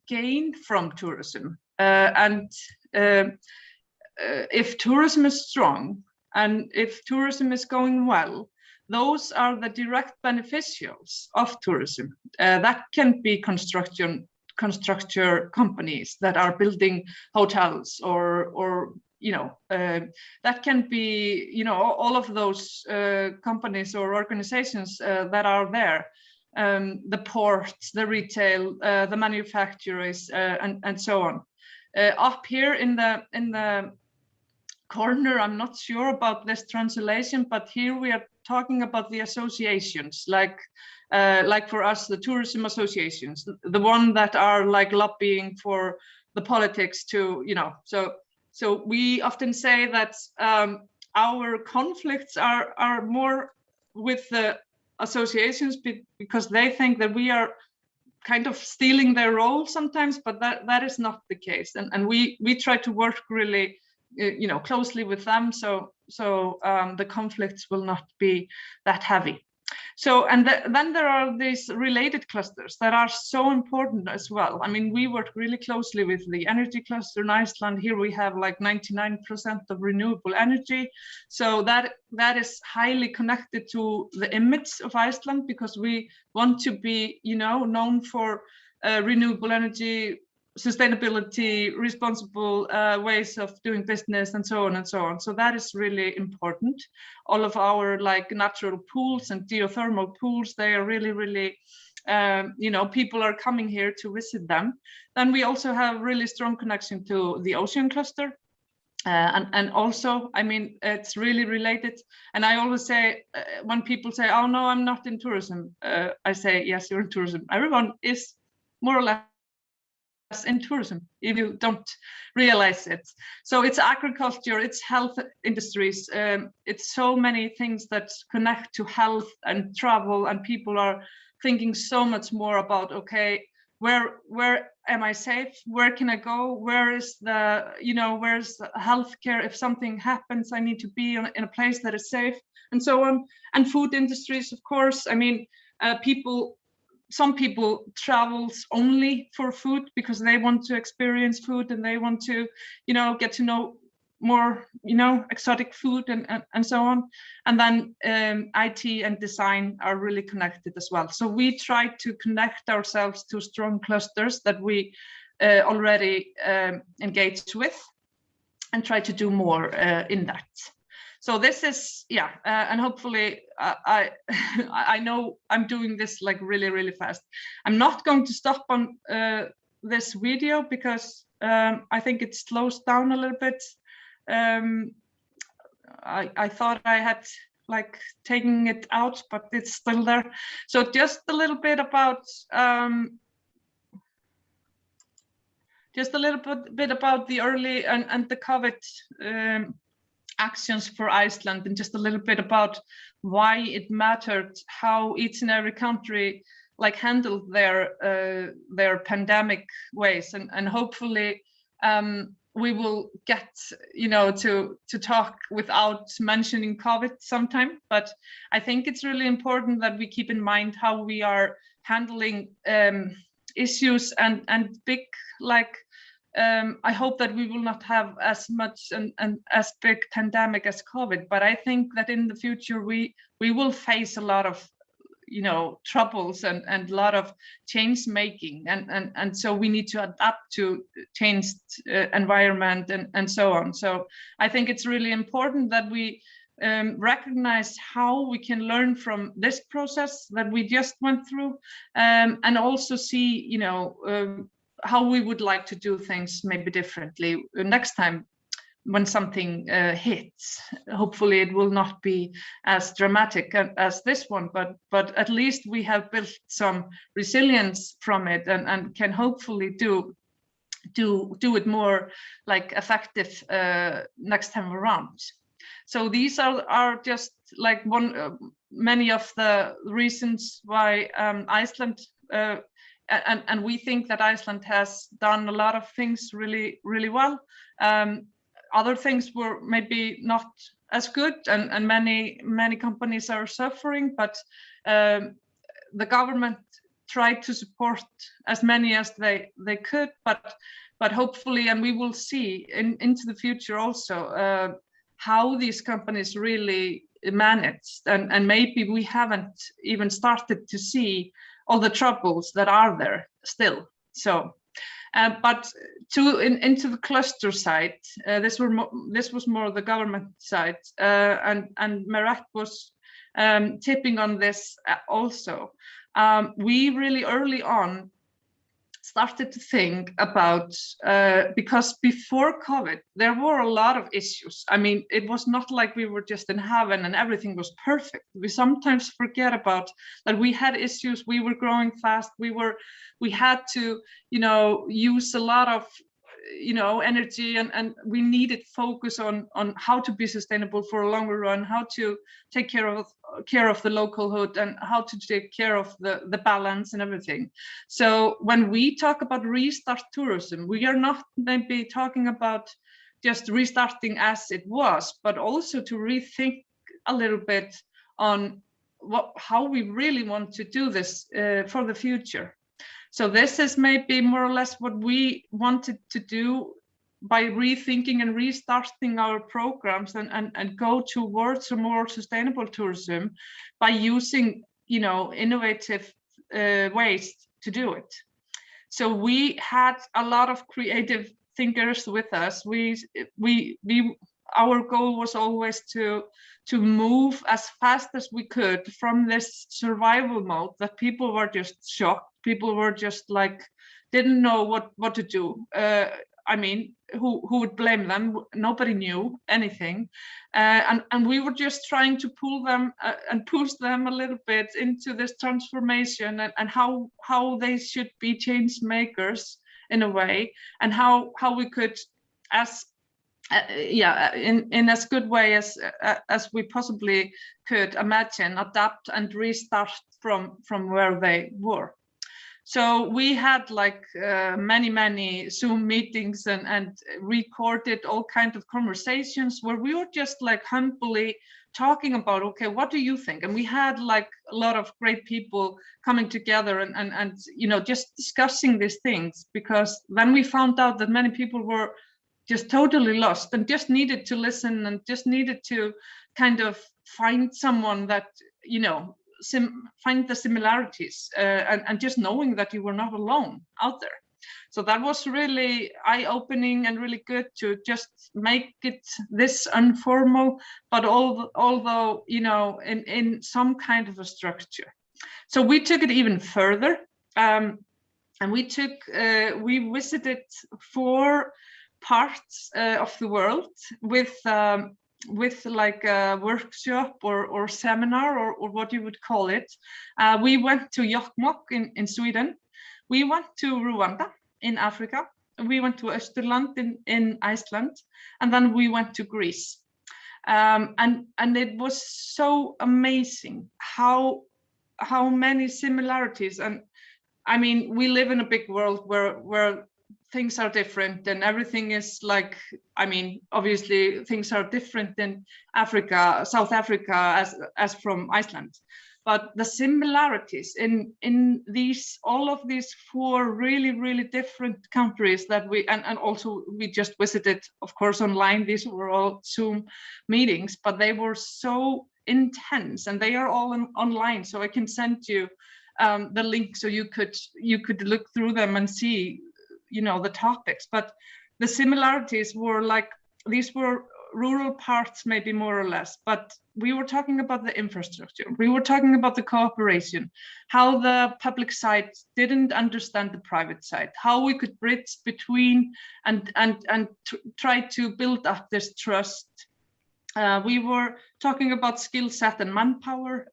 gain from tourism. If tourism is strong and if tourism is going well, those are the direct beneficiaries of tourism. That can be construction companies that are building hotels, or you know, that can be, you know, all of those companies or organizations that are there. The ports, the retail, the manufacturers, and so on. Up here in the corner, I'm not sure about this translation, but here we are talking about the associations, like for us, the tourism associations, the one that are like lobbying for the politics to, you know, so we often say that our conflicts are more with the associations, because they think that we are kind of stealing their role sometimes, but that is not the case, and we try to work really, you know, closely with them, so the conflicts will not be that heavy. So, and then there are these related clusters that are so important as well. I mean, we work really closely with the energy cluster in Iceland. Here we have like 99% of renewable energy. So that is highly connected to the image of Iceland, because we want to be, you know, known for renewable energy, sustainability, responsible ways of doing business, and so on and so on. So that is really important. All of our like natural pools and geothermal pools, they are really, really, you know, people are coming here to visit them. Then we also have really strong connection to the ocean cluster. And also, I mean, it's really related. And I always say, when people say, oh no, I'm not in tourism, I say, yes, you're in tourism. Everyone is more or less in tourism, if you don't realize it. So it's agriculture, it's health industries, it's so many things that connect to health and travel, and people are thinking so much more about, okay, where am I safe? Where can I go? Where is the, you know, where's the healthcare? If something happens, I need to be in a place that is safe, and so on. And food industries, of course. I mean, some people travels only for food because they want to experience food and they want to, you know, get to know more, you know, exotic food and so on. And then IT and design are really connected as well. So we try to connect ourselves to strong clusters that we already engaged with, and try to do more in that. So this is, yeah, and hopefully I know I'm doing this like really, really fast. I'm not going to stop on this video because I think it slows down a little bit. I thought I had like taken it out, but it's still there. So just a little bit about the early and the COVID actions for Iceland, and just a little bit about why it mattered how each and every country like handled their pandemic ways, and hopefully we will get, you know, to talk without mentioning COVID sometime. But I think it's really important that we keep in mind how we are handling issues and big like I hope that we will not have as much and as big pandemic as COVID, but I think that in the future we will face a lot of troubles and a lot of change making, and so we need to adapt to changed environment and so on. So I think it's really important that we recognize how we can learn from this process that we just went through, and also see how we would like to do things maybe differently next time when something hits. Hopefully it will not be as dramatic as this one, but at least we have built some resilience from it, and can hopefully do it more like effective next time around. So these are just like many of the reasons why Iceland, and we think that Iceland has done a lot of things really, really well. Other things were maybe not as good, and many companies are suffering, but the government tried to support as many as they could, but hopefully, and we will see into the future also how these companies really managed, and maybe we haven't even started to see all the troubles that are there still. So but into the cluster side, this was more the government side, and Merete was tipping on this also. We really early on started to think about, because before COVID, there were a lot of issues. I mean, it was not like we were just in heaven and everything was perfect. We sometimes forget about that we had issues, we were growing fast, we had to, use a lot of, energy, and we needed focus on how to be sustainable for a longer run, how to take care of the local hood, and how to take care of the balance and everything. So when we talk about restart tourism, we are not maybe talking about just restarting as it was, but also to rethink a little bit on how we really want to do this for the future. So this is maybe more or less what we wanted to do by rethinking and restarting our programs, and go towards a more sustainable tourism by using, innovative ways to do it. So we had a lot of creative thinkers with us. Our goal was always to move as fast as we could from this survival mode that people were just shocked. People were just like, didn't know what to do. I mean, who would blame them? Nobody knew anything. And we were just trying to pull them and push them a little bit into this transformation, and how they should be change makers in a way, and how we could, in as good way as we possibly could imagine, adapt and restart from where they were. So we had like many Zoom meetings and recorded all kinds of conversations where we were just like humbly talking about, okay, what do you think? And we had like a lot of great people coming together and just discussing these things, because then we found out that many people were just totally lost and just needed to listen and just needed to kind of find someone that, find the similarities, and just knowing that you were not alone out there. So that was really eye-opening and really good to just make it this informal, but although, in some kind of a structure. So we took it even further, and we visited 4 parts of the world with like a workshop or seminar or what you would call it. We went to Jokkmokk in Sweden. We went to Rwanda in Africa. We went to Österland in Iceland, and then we went to Greece. And it was so amazing how many similarities. And I mean, we live in a big world where things are different and everything is like, I mean, obviously things are different in Africa, South Africa as from Iceland. but the similarities in these, all of these 4 really different countries that we, and also we just visited, of course, online. These were all Zoom meetings, but they were so intense, and they are all online. So I can send you the link so you could look through them and see, you know, the topics. But the similarities were like, these were rural parts, maybe more or less, but we were talking about the infrastructure. We were talking about the cooperation, how the public side didn't understand the private side, how we could bridge between and try to build up this trust. We were talking about skill set and manpower.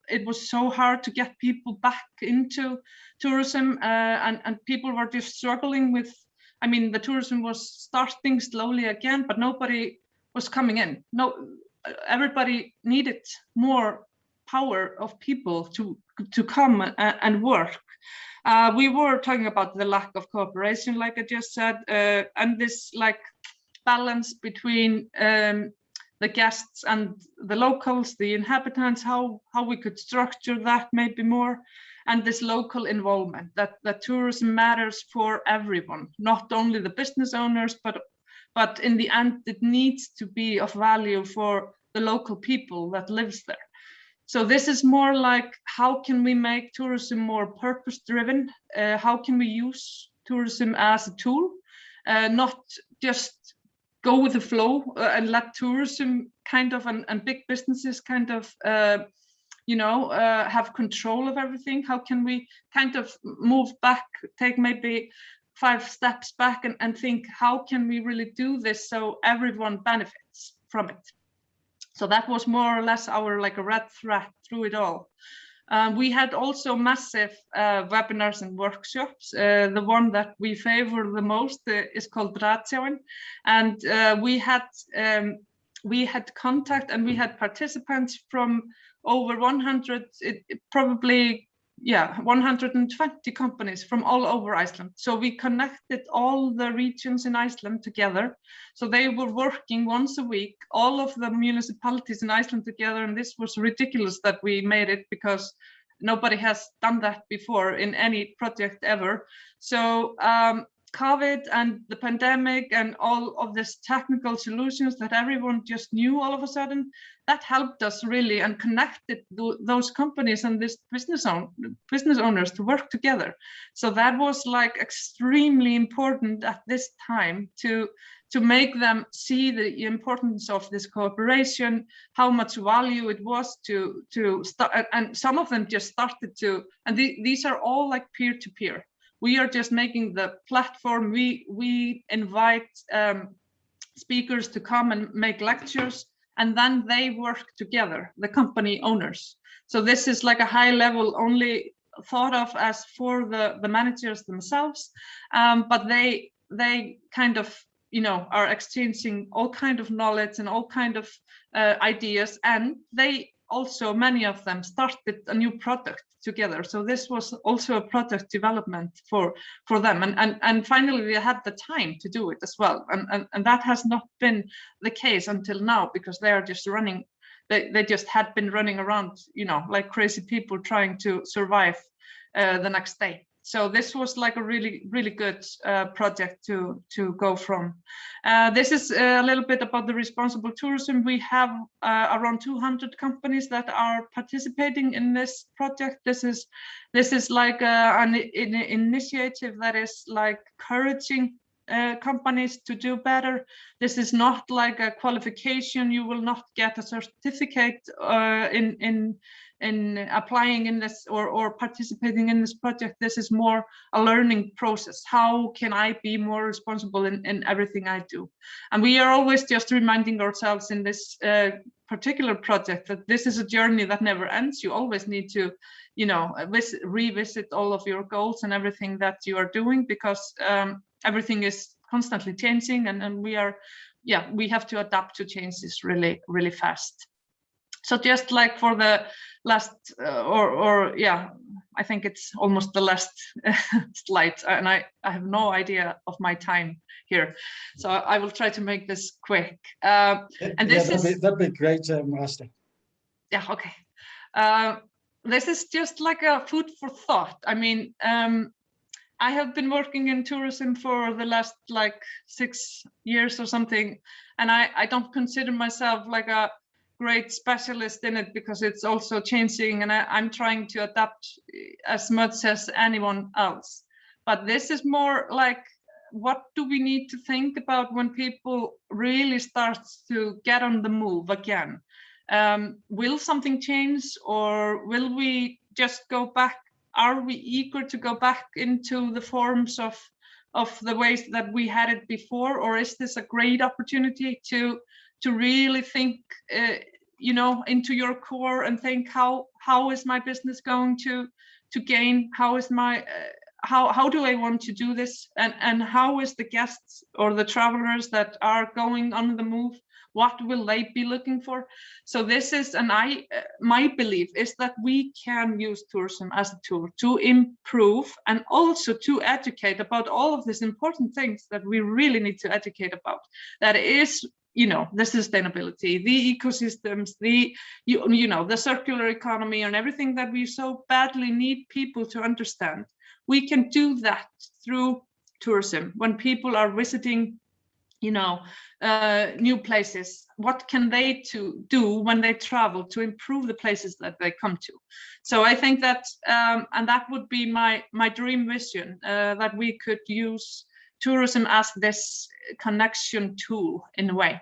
It was so hard to get people back into tourism, and people were just struggling with, I mean, the tourism was starting slowly again, but nobody was coming in. No, everybody needed more power of people to come and work. We were talking about the lack of cooperation, like I just said, and this like balance between the guests and the locals, the inhabitants, how we could structure that maybe more, and this local involvement, that tourism matters for everyone, not only the business owners, but in the end, it needs to be of value for the local people that lives there. So this is more like, how can we make tourism more purpose-driven? How can we use tourism as a tool, not just go with the flow and let tourism kind of, and big businesses kind of, you know, have control of everything? How can we kind of move back, take maybe 5 steps back and think, how can we really do this so everyone benefits from it? So that was more or less our like a red thread through it all. We had also massive webinars and workshops. The one that we favor the most is called Revitalize, and we had contact and we had participants from over 100, probably 120 companies from all over Iceland. So we connected all the regions in Iceland together. So they were working once a week, all of the municipalities in Iceland together. And this was ridiculous that we made it, because nobody has done that before in any project ever. So COVID and the pandemic and all of this technical solutions that everyone just knew all of a sudden, that helped us really and connected those companies and this business owners to work together. So that was like extremely important at this time to make them see the importance of this cooperation, how much value it was to start, and some of them just started to, and these are all like peer-to-peer. We are just making the platform. We invite speakers to come and make lectures, and then they work together, the company owners. So this is like a high level, only thought of as for the managers themselves, but they kind of, you know, are exchanging all kind of knowledge and all kind of ideas, and they also, many of them started a new product together. So this was also a product development for them. And finally, they had the time to do it as well. And that has not been the case until now, because they are just running, they just had been running around, you know, like crazy people trying to survive the next day. So this was like a really, really good project to go from. This is a little bit about the responsible tourism. We have around 200 companies that are participating in this project. This is like an initiative that is like encouraging companies to do better. This is not like a qualification. You will not get a certificate in applying in this or participating in this project. This is more a learning process. How can I be more responsible in everything I do? And we are always just reminding ourselves in this particular project that this is a journey that never ends. You always need to, you know, revisit all of your goals and everything that you are doing, because everything is constantly changing, and we have to adapt to changes really, really fast. So just like for the last, I think it's almost the last slide, and I have no idea of my time here, so I will try to make this quick. And this that'd be great, Asta. Yeah, okay. this is just like a food for thought. I mean, I have been working in tourism for the last like 6 years or something, and I don't consider myself like a great specialist in it because it's also changing, and I'm trying to adapt as much as anyone else. But this is more like, what do we need to think about when people really start to get on the move again? Will something change, or will we just go back? Are we eager to go back into the forms of the ways that we had it before, or is this a great opportunity to really think, you know, into your core and think, how is my business going to gain? How is my how do I want to do this, and how is the guests or the travelers that are going on the move, what will they be looking for? So this is, and my belief is that we can use tourism as a tool to improve and also to educate about all of these important things that we really need to educate about. That is, you know, the sustainability, the ecosystems, the you know, the circular economy, and everything that we so badly need people to understand. We can do that through tourism. When people are visiting, you know, new places, what can they do when they travel to improve the places that they come to? So I think that, and that would be my dream vision, that we could use tourism as this connection tool in a way.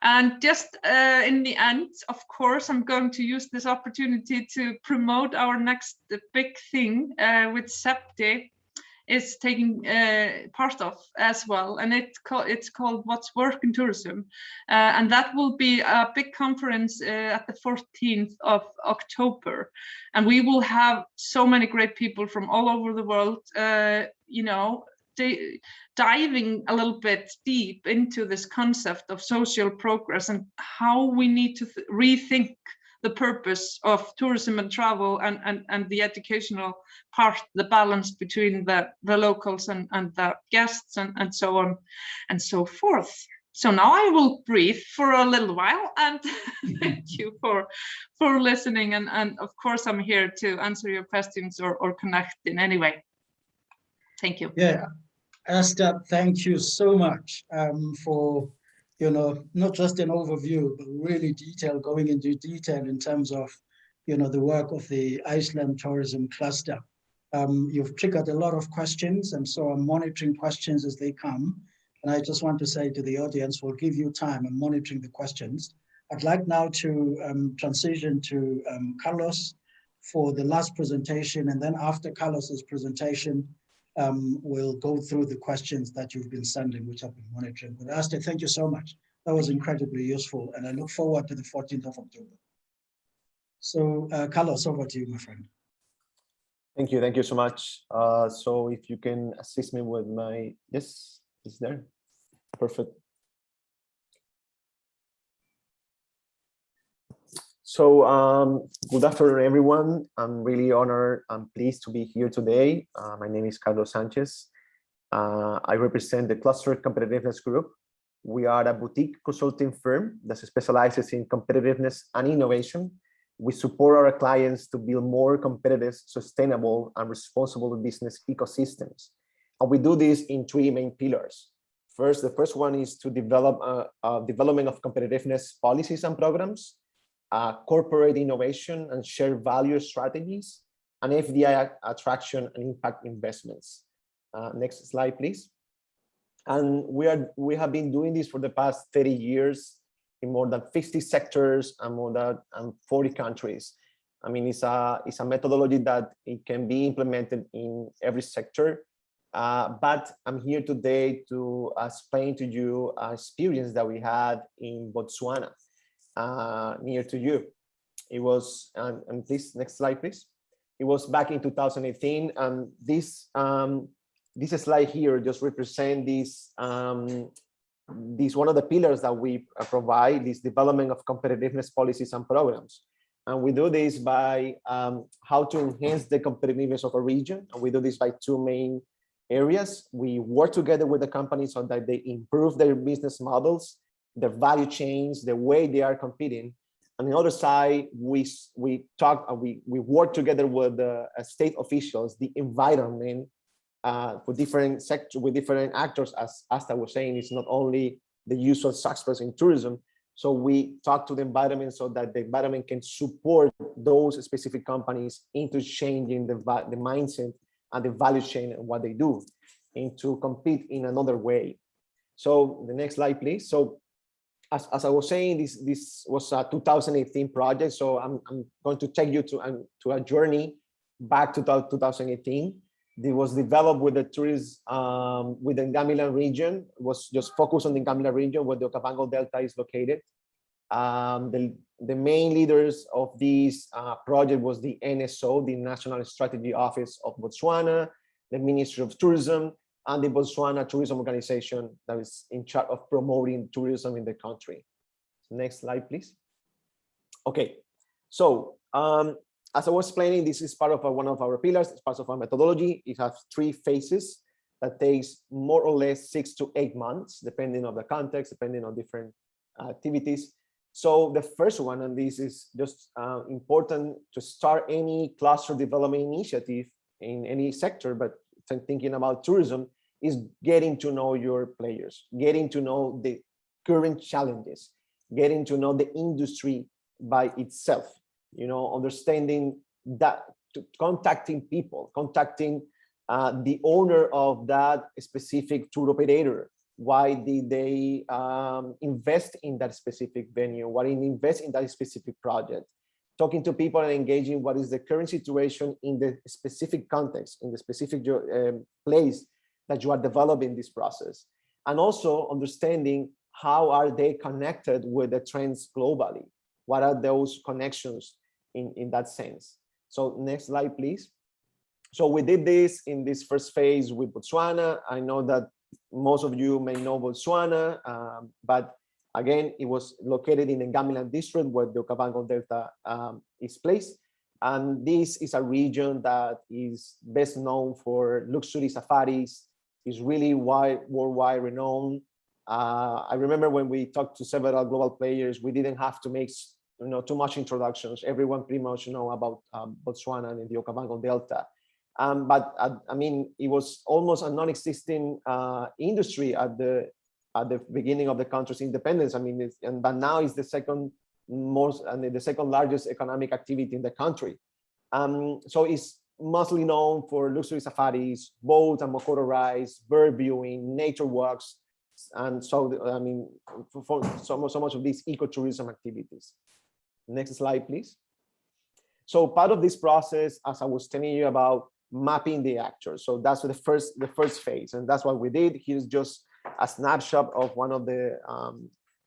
And just in the end, of course, I'm going to use this opportunity to promote our next big thing, which Septi is taking part of as well, and it's called What's Work in Tourism, and that will be a big conference at the 14th of October, and we will have so many great people from all over the world, you know, diving a little bit deep into this concept of social progress and how we need to rethink the purpose of tourism and travel, and the educational part, the balance between the locals and the guests, and so on and so forth. So now I will breathe for a little while, and thank you for listening, and of course I'm here to answer your questions or connect in any way. Thank you. Yeah, Asta, thank you so much for, you know, not just an overview, but really going into detail in terms of, you know, the work of the Iceland tourism cluster. You've triggered a lot of questions, and so I'm monitoring questions as they come. And I just want to say to the audience, we'll give you time and monitoring the questions. I'd like now to transition to Carlos for the last presentation, and then after Carlos's presentation, we'll go through the questions that you've been sending, which I've been monitoring. But Asta, thank you so much. That was incredibly useful, and I look forward to the 14th of October. So Carlos, over to you, my friend. Thank you so much. So if you can assist me with my, yes, it's there. Perfect. So good afternoon, everyone. I'm really honored and pleased to be here today. My name is Carlos Sanchez. I represent the Cluster Competitiveness Group. We are a boutique consulting firm that specializes in competitiveness and innovation. We support our clients to build more competitive, sustainable, and responsible business ecosystems. And we do this in 3 main pillars. First, the first one is to develop development of competitiveness policies and programs, corporate innovation and shared value strategies, and FDI attraction and impact investments. Next slide, please. And we have been doing this for the past 30 years in more than 50 sectors and more than 40 countries. I mean, it's a methodology that it can be implemented in every sector. But I'm here today to explain to you an experience that we had in Botswana, near to you. It was, and please, next slide, please. It was back in 2018, and this slide here just represent this one of the pillars that we provide, this development of competitiveness policies and programs. And we do this by how to enhance the competitiveness of a region. And we do this by 2 main areas. We work together with the companies so that they improve their business models, their value chains, the way they are competing. On the other side, we work together with the state officials, the environment, for different sectors, with different actors, as Asta was saying. It's not only the usual suspects in tourism. So we talk to the environment so that the environment can support those specific companies into changing the mindset and the value chain and what they do, and to compete in another way. So the next slide, please. So as I was saying, this was a 2018 project. So I'm going to take you to a journey back to 2018. It was developed with the tourists with the Ngamilan region. It was just focused on the Ngamilan region where the Okavango Delta is located. The main leaders of this project was the NSO, the National Strategy Office of Botswana, the Ministry of Tourism, and the Botswana Tourism Organization that is in charge of promoting tourism in the country. Next slide, please. Okay, so as I was explaining, this is part of one of our pillars. It's part of our methodology. It has 3 phases that takes more or less 6 to 8 months, depending on the context, depending on different activities. So the first one, and this is just important to start any cluster development initiative in any sector, but thinking about tourism, is getting to know your players, getting to know the current challenges, getting to know the industry by itself, you know, understanding that, contacting people, contacting the owner of that specific tour operator. Why did they invest in that specific venue? Why did they invest in that specific project? Talking to people and engaging what is the current situation in the specific context, in the specific place that you are developing this process. And also understanding how are they connected with the trends globally? What are those connections in that sense? So next slide, please. So we did this in this first phase with Botswana. I know that most of you may know Botswana, but again, it was located in the Ngamilan district where the Okavango Delta is placed. And this is a region that is best known for luxury safaris, is really worldwide renowned. I remember when we talked to several global players, we didn't have to make too much introductions. Everyone pretty much know about Botswana and the Okavango Delta. But I mean, it was almost a non-existing industry at the beginning of the country's independence. I mean, but now it's the second most and the second largest economic activity in the country. So it's mostly known for luxury safaris, boat and motor rides, bird viewing, nature walks, and so I mean, for so much of these ecotourism activities. Next slide, please. So part of this process, as I was telling you about, mapping the actors. So that's the first phase, and that's what we did. Here's just a snapshot of one of the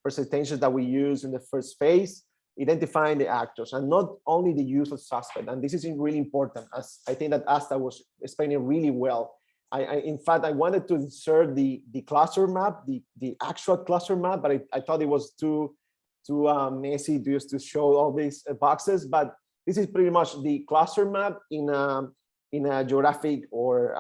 presentations that we use in the first phase, identifying the actors, and not only the usual suspect. And this is really important, as I think that Asta was explaining really well. In fact, I wanted to insert the cluster map, the actual cluster map, but I thought it was too messy just to show all these boxes. But this is pretty much the cluster map in a geographic or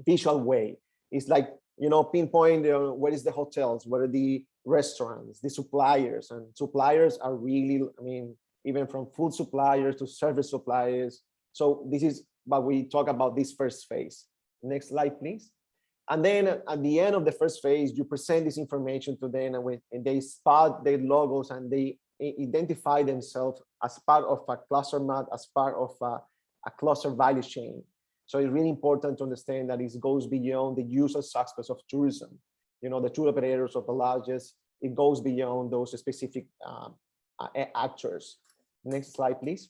visual way. It's like, you know, pinpoint where is the hotels, what are the restaurants, the suppliers, and suppliers are really, I mean, even from food suppliers to service suppliers. So this is what we talk about this first phase. Next slide, please. And then at the end of the first phase, you present this information to them, and they spot their logos and they identify themselves as part of a cluster map, as part of a cluster value chain. So it's really important to understand that it goes beyond the usual suspects of tourism. You know, the tour operators of the lodges, it goes beyond those specific actors. Next slide, please.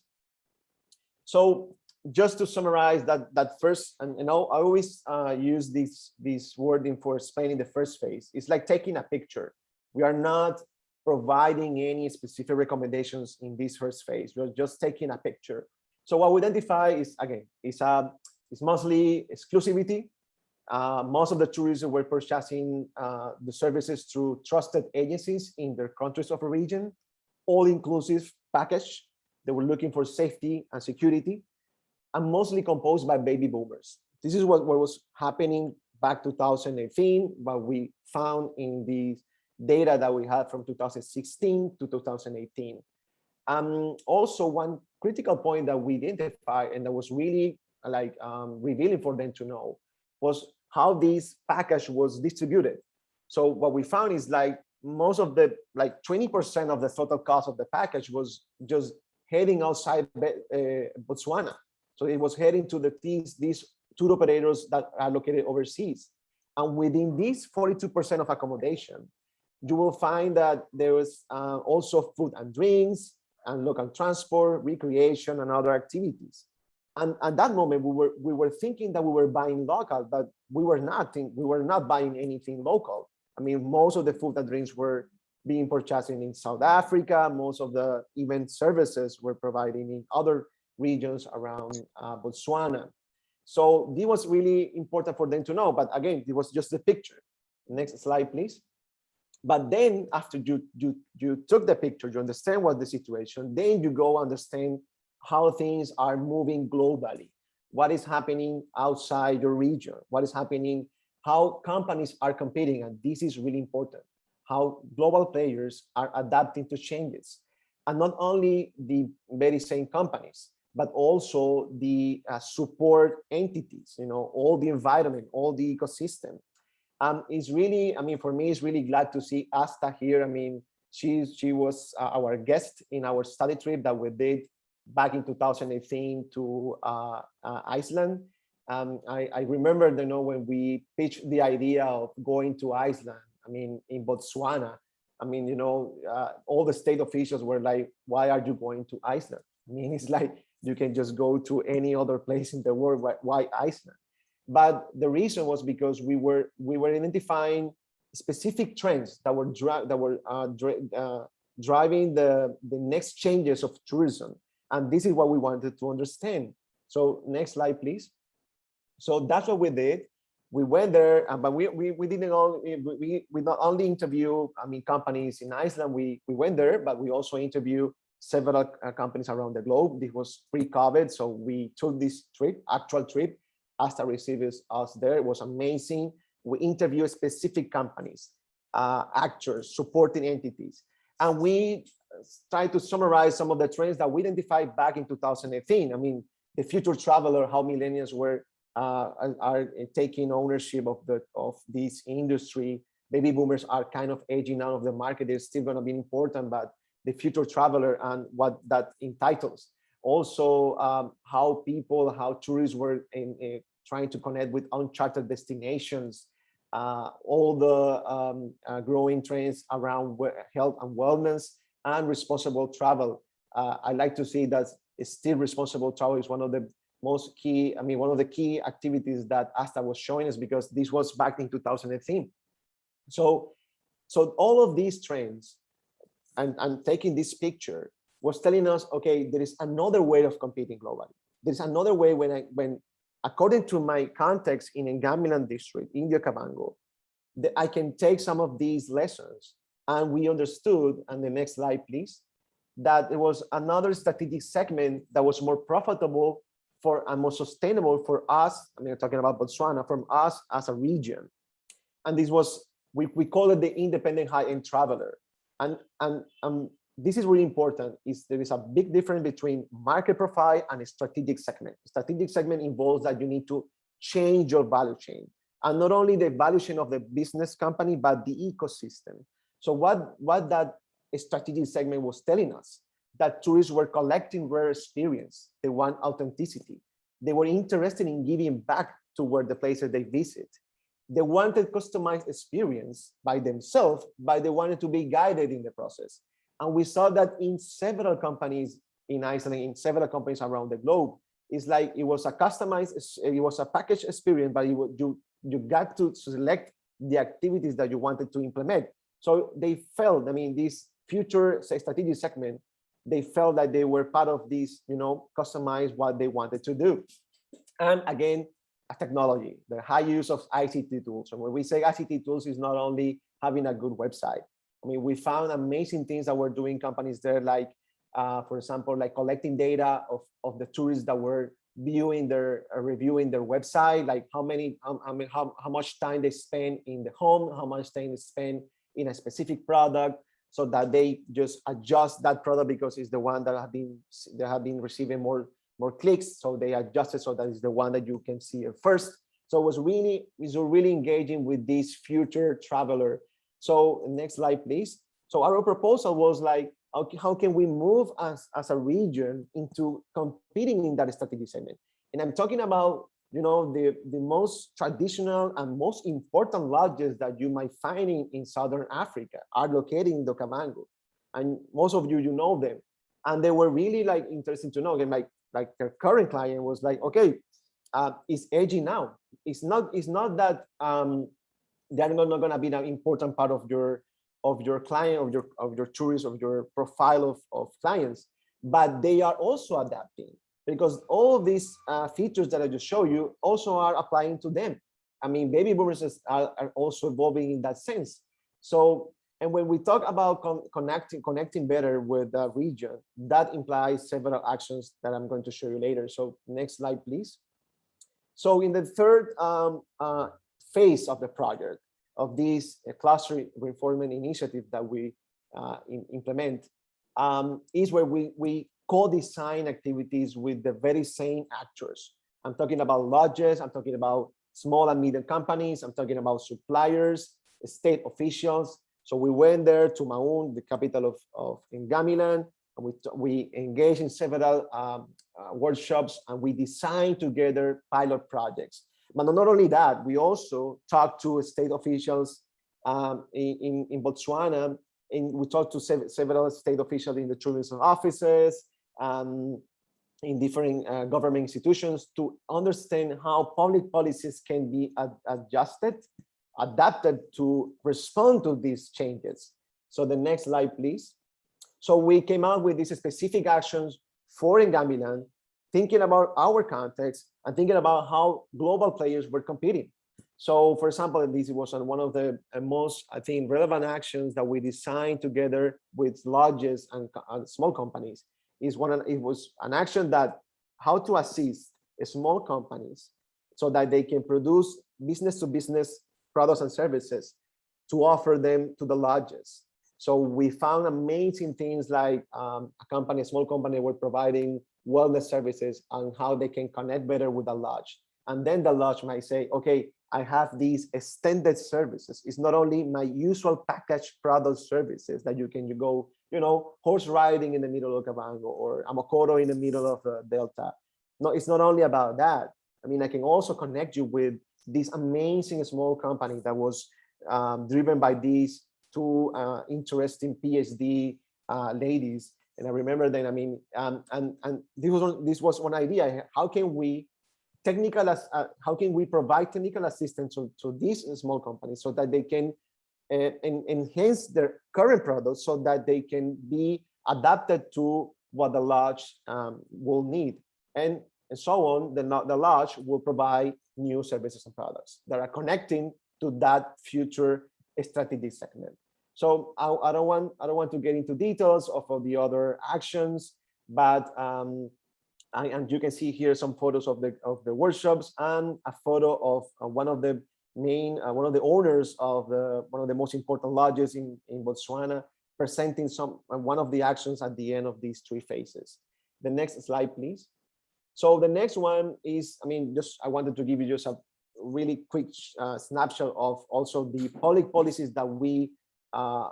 So just to summarize that first, and you know, I always use this wording for explaining the first phase. It's like taking a picture. We are not providing any specific recommendations in this first phase. We're just taking a picture. So what we identify is, again, it's mostly exclusivity. Most of the tourists were purchasing the services through trusted agencies in their countries of origin, all-inclusive package. They were looking for safety and security, and mostly composed by baby boomers. This is what was happening back 2018, what we found in the data that we had from 2016 to 2018. Also, one critical point that we identified and that was really like revealing for them to know was how this package was distributed. So what we found is like most of the, like 20% of the total cost of the package was just heading outside Botswana. So it was heading to these tour operators that are located overseas. And within this 42% of accommodation, you will find that there was also food and drinks and local transport, recreation, and other activities. And at that moment, we were thinking that we were buying local, but we were not buying anything local. I mean, most of the food and drinks were being purchased in South Africa. Most of the event services were provided in other regions around Botswana. So this was really important for them to know. But again, it was just the picture. Next slide, please. But then after you took the picture, you understand what the situation, then you go understand how things are moving globally. What is happening outside your region? What is happening? How companies are competing, and this is really important. How global players are adapting to changes, and not only the very same companies, but also the support entities. You know, all the environment, all the ecosystem. Is really, I mean, for me, it's really glad to see Asta here. I mean, she was our guest in our study trip that we did back in 2018 to Iceland. I remember, you know, when we pitched the idea of going to Iceland, I mean, in Botswana, I mean, you know, all the state officials were like, why are you going to Iceland? I mean, it's like, you can just go to any other place in the world, why Iceland? But the reason was because we were identifying specific trends that were driving the next changes of tourism, and this is what we wanted to understand. So next slide, please. So that's what we did. We went there, but we not only interview, I mean, companies in Iceland. We went there, but we also interviewed several companies around the globe. This was pre-COVID, so we took this actual trip. Asta received us there. It was amazing. We interviewed specific companies, actors, supporting entities, and we tried to summarize some of the trends that we identified back in 2018. I mean, the future traveler, how millennials are taking ownership of this industry. Baby boomers are kind of aging out of the market. They're still going to be important, but the future traveler and what that entitles. Also, how tourists were trying to connect with uncharted destinations, all the growing trends around health and wellness and responsible travel. I like to see that still responsible travel is one of the most key, I mean, one of the key activities that Asta was showing us, because this was back in 2018. So all of these trends and taking this picture was telling us, okay, there is another way of competing globally. There's another way when according to my context in Ngamiland district, India Kavango, I can take some of these lessons, and we understood, and the next slide, please, that there was another strategic segment that was more profitable and more sustainable for us. I mean, I'm talking about Botswana, from us as a region. And this was, we call it the independent high-end traveler. And this is really important, is there is a big difference between market profile and a strategic segment. Strategic segment involves that you need to change your value chain, and not only the value chain of the business company, but the ecosystem. So what that strategic segment was telling us, that tourists were collecting rare experience. They want authenticity. They were interested in giving back to where the places they visit. They wanted customized experience by themselves, but they wanted to be guided in the process. And we saw that in several companies in Iceland, in several companies around the globe, it's like it was a customized, it was a packaged experience, but you got to select the activities that you wanted to implement. So they felt, I mean, this future strategic segment, they felt that they were part of this, you know, customize what they wanted to do. And again, a technology, the high use of ICT tools. And when we say ICT tools, is not only having a good website. I mean, we found amazing things that were doing companies there, like, for example, like collecting data of the tourists that were reviewing their website, like how much time they spend in the home, how much time they spend in a specific product, so that they just adjust that product because it's the one that have been receiving more clicks. So they adjusted so that is the one that you can see at first. So it was really engaging with this future traveler. So next slide, please. So our proposal was like, how can we move as a region into competing in that strategic segment? And I'm talking about, you know, the most traditional and most important lodges that you might find in Southern Africa are located in Okavango. And most of you know them. And they were really like interesting to know. Again, like their current client was like, okay, it's edgy now. It's not that they're not going to be an important part of your client, of your tourists, of your profile of clients, but they are also adapting, because all these features that I just showed you also are applying to them. I mean, baby boomers are also evolving in that sense. So, and when we talk about connecting better with the region, that implies several actions that I'm going to show you later. So next slide, please. So in the third phase of the project, of this cluster reinforcement initiative that we implement, is where we co-design activities with the very same actors. I'm talking about lodges, I'm talking about small and medium companies, I'm talking about suppliers, state officials. So we went there to Maun, the capital of Ngamiland, and we engaged in several workshops, and we designed together pilot projects. But not only that, we also talked to state officials in Botswana, and we talked to several state officials in the tourism offices, in different government institutions, to understand how public policies can be adapted to respond to these changes. So the next slide, please. So we came out with these specific actions for Ngamiland, thinking about our context and thinking about how global players were competing. So for example, this was one of the most, I think, relevant actions that we designed together with lodges and small companies. It was an action that how to assist small companies so that they can produce business-to-business products and services to offer them to the lodges. So we found amazing things like a small company were providing wellness services and how they can connect better with the lodge. And then the lodge might say, okay, I have these extended services. It's not only my usual packaged product services that you go, horse riding in the middle of Okavango or Amokoro in the middle of the Delta. No, it's not only about that. I mean, I can also connect you with this amazing small company that was driven by these two interesting PhD ladies. And I remember then, I mean, and this was one idea. How can we provide technical assistance to these small companies so that they can enhance their current products so that they can be adapted to what the lodge will need, and so on. The lodge will provide new services and products that are connecting to that future strategic segment. So I don't want to get into details of the other actions, but and you can see here some photos of the workshops and a photo of one of the owners of one of the most important lodges in Botswana, presenting one of the actions at the end of these three phases. The next slide, please. So the next one is, I wanted to give you just a really quick snapshot of also the public policies that we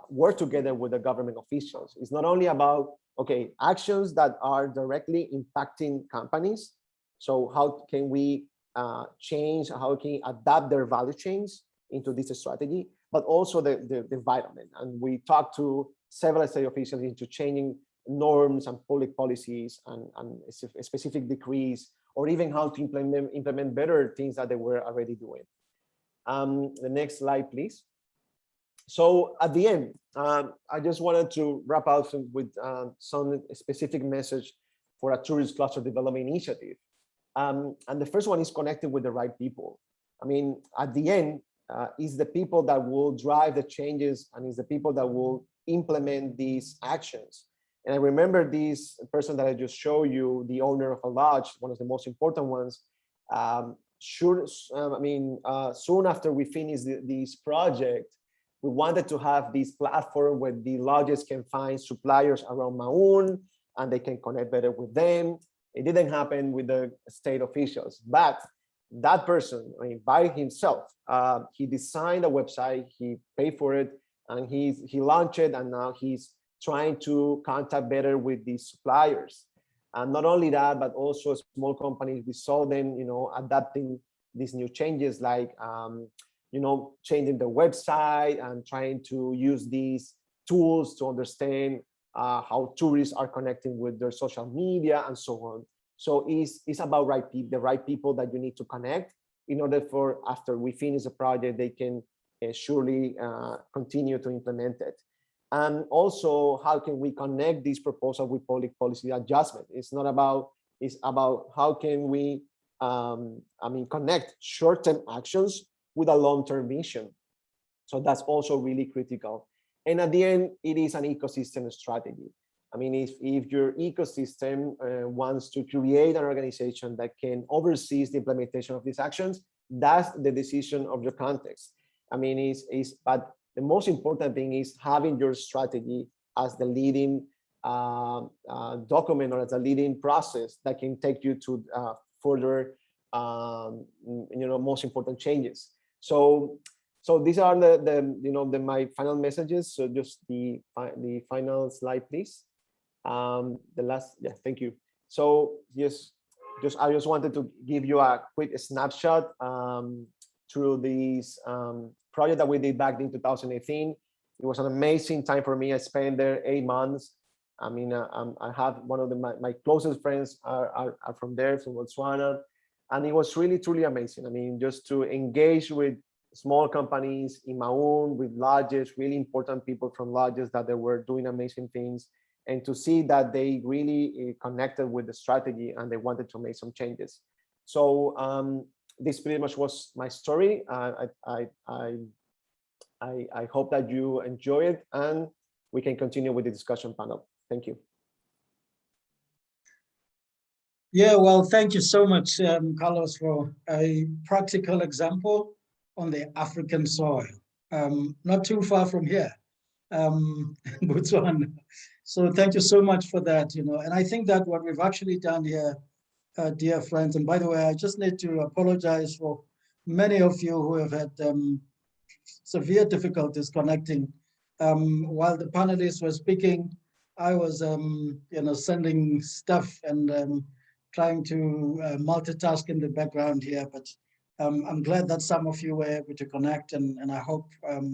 work together with the government officials. It's not only about, okay, actions that are directly impacting companies. So how can we change, how can we adapt their value chains into this strategy, but also the environment. And we talked to several state officials into changing norms and public policies and specific decrees, or even how to implement better things that they were already doing. The next slide, please. So at the end, I just wanted to wrap up with some specific message for a tourist cluster development initiative. And the first one is connecting with the right people. At the end, it's the people that will drive the changes, and it's the people that will implement these actions. And I remember this person that I just showed you, the owner of a lodge, one of the most important ones. Soon after we finished this project, We wanted to have this platform where the lodges can find suppliers around Maun and they can connect better with them. It didn't happen with the state officials, but that person, I mean, by himself, he designed a website, he paid for it, and he launched it, and now he's trying to contact better with the suppliers. And not only that, but also small companies, we saw them, adapting these new changes, like, changing the website and trying to use these tools to understand how tourists are connecting with their social media and so on. So it's about the right people that you need to connect in order for, after we finish the project, they can surely continue to implement it. And also, how can we connect this proposal with public policy adjustment? It's about how can we, connect short-term actions with a long-term vision. So that's also really critical. And at the end, it is an ecosystem strategy. I mean, if your ecosystem wants to create an organization that can oversee the implementation of these actions, that's the decision of your context. I mean, but the most important thing is having your strategy as the leading document or as a leading process that can take you to further, most important changes. So these are my final messages. So just the final slide, please. Thank you. So I just wanted to give you a quick snapshot through this project that we did back in 2018. It was an amazing time for me. I spent there 8 months. I mean, I have one of my closest friends are from there, from Botswana, and it was really, truly amazing. I mean, just to engage with small companies in Maun, with lodges, really important people from lodges that they were doing amazing things, and to see that they really connected with the strategy and they wanted to make some changes. So this pretty much was my story. I hope that you enjoy it, and we can continue with the discussion panel. Thank you. Yeah, well, thank you so much, Carlos, for a practical example on the African soil, not too far from here, Botswana. So thank you so much for that, and I think that what we've actually done here, dear friends, and by the way, I just need to apologize for many of you who have had severe difficulties connecting. While the panelists were speaking, I was, sending stuff and trying to multitask in the background here, but I'm glad that some of you were able to connect, and I hope,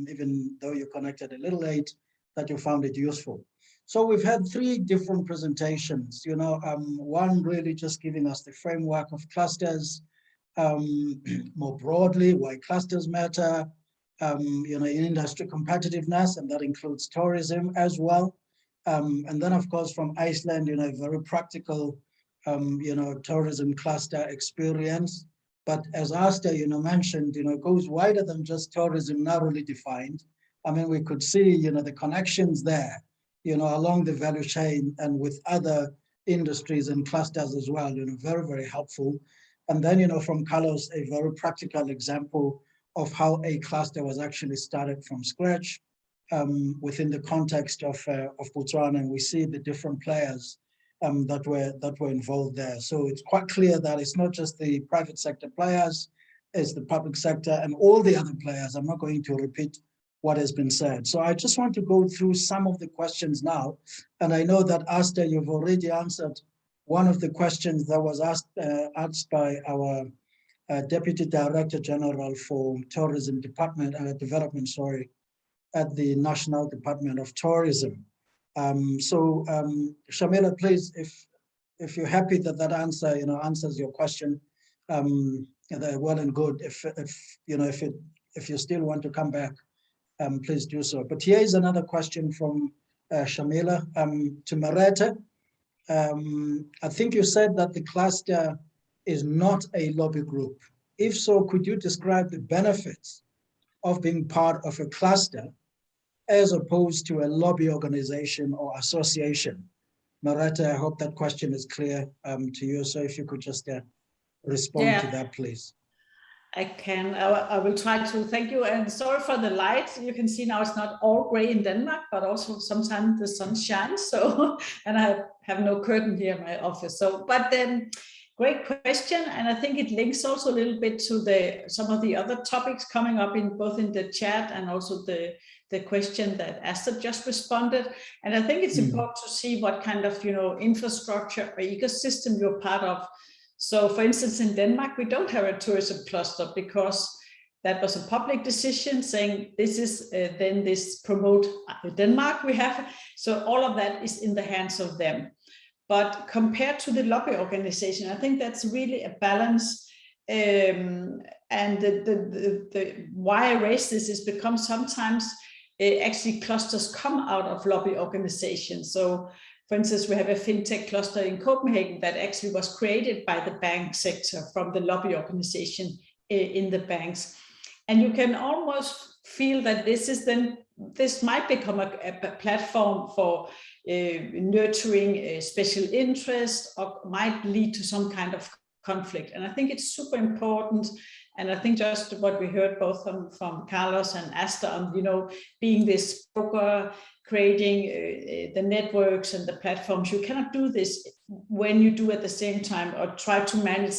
even though you connected a little late, that you found it useful. So we've had 3 different presentations, one really just giving us the framework of clusters, more broadly, why clusters matter, in industry competitiveness, and that includes tourism as well. And then, of course, from Iceland, a very practical, tourism cluster experience. But as Asta, mentioned, it goes wider than just tourism narrowly defined. I mean, we could see, the connections there, along the value chain and with other industries and clusters as well, very, very helpful. And then, from Carlos, a very practical example of how a cluster was actually started from scratch within the context of Botswana, and we see the different players that were involved there. So it's quite clear that it's not just the private sector players, it's the public sector and all the other players. I'm not going to repeat what has been said. So I just want to go through some of the questions now. And I know that, Asta, you've already answered one of the questions that was asked by our Deputy Director General for Tourism Department and Development, at the National Department of Tourism. Shamila, please, if you're happy that answer, answers your question, well and good. If you still want to come back, please do so. But here is another question from Shamila to Merete. I think you said that the cluster is not a lobby group. If so, could you describe the benefits of being part of a cluster as opposed to a lobby organization or association? Merete, I hope that question is clear to you. So if you could just respond to that, please. I can. I will try to. Thank you, and sorry for the light. You can see now it's not all gray in Denmark, but also sometimes the sun shines. So, and I have no curtain here in my office. So, but great question, and I think it links also a little bit to some of the other topics coming up in both in the chat and also the question that Asta just responded. And I think it's important to see what kind of infrastructure or ecosystem you're part of. So for instance, in Denmark, we don't have a tourism cluster because that was a public decision saying this is then this promote Denmark we have. So all of that is in the hands of them. But compared to the lobby organization, I think that's really a balance. And why I raise this is because sometimes actually clusters come out of lobby organizations. So for instance, we have a fintech cluster in Copenhagen that actually was created by the bank sector from the lobby organization in the banks. And you can almost feel that this might become a platform for nurturing special interest, or might lead to some kind of conflict. And I think it's super important. And I think just what we heard both from Carlos and Asta on, being this broker, creating the networks and the platforms, you cannot do this when you do at the same time or try to manage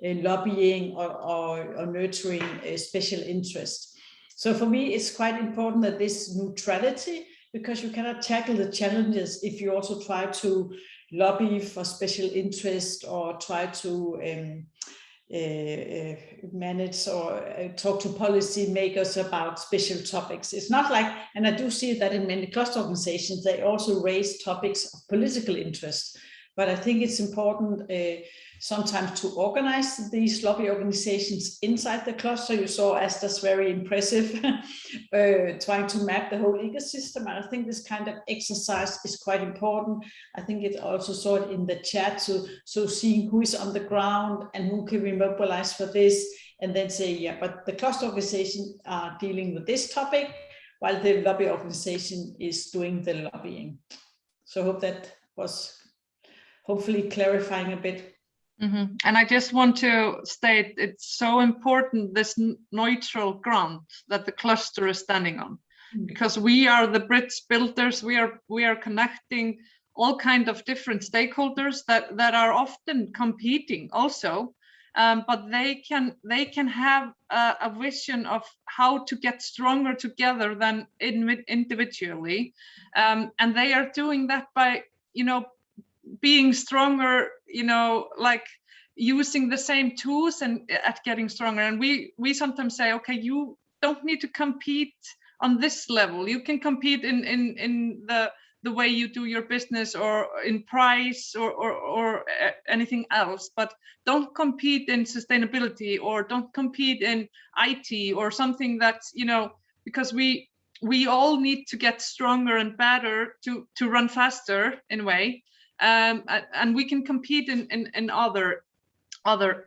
lobbying or nurturing special interest. So for me, it's quite important that this neutrality, because you cannot tackle the challenges if you also try to lobby for special interest or try to manage or talk to policy makers about special topics. It's not like, and I do see that in many cluster organizations, they also raise topics of political interest. But I think it's important sometimes to organize these lobby organizations inside the cluster. You saw Asta's very impressive trying to map the whole ecosystem. And I think this kind of exercise is quite important. I think it also saw it in the chat. So seeing who is on the ground and who can we mobilize for this, and then say, yeah, but the cluster organization are dealing with this topic while the lobby organization is doing the lobbying. So I hope that was hopefully clarifying a bit. Mm-hmm. And I just want to state it's so important, this neutral ground that the cluster is standing on, because we are the bridge builders. We are connecting all kind of different stakeholders that are often competing also, but they can have a vision of how to get stronger together than individually, and they are doing that by being stronger, like using the same tools and at getting stronger. And we sometimes say, okay, you don't need to compete on this level. You can compete in the way you do your business or in price or anything else, but don't compete in sustainability or don't compete in IT or something that's, because we all need to get stronger and better to run faster in a way. And we can compete in other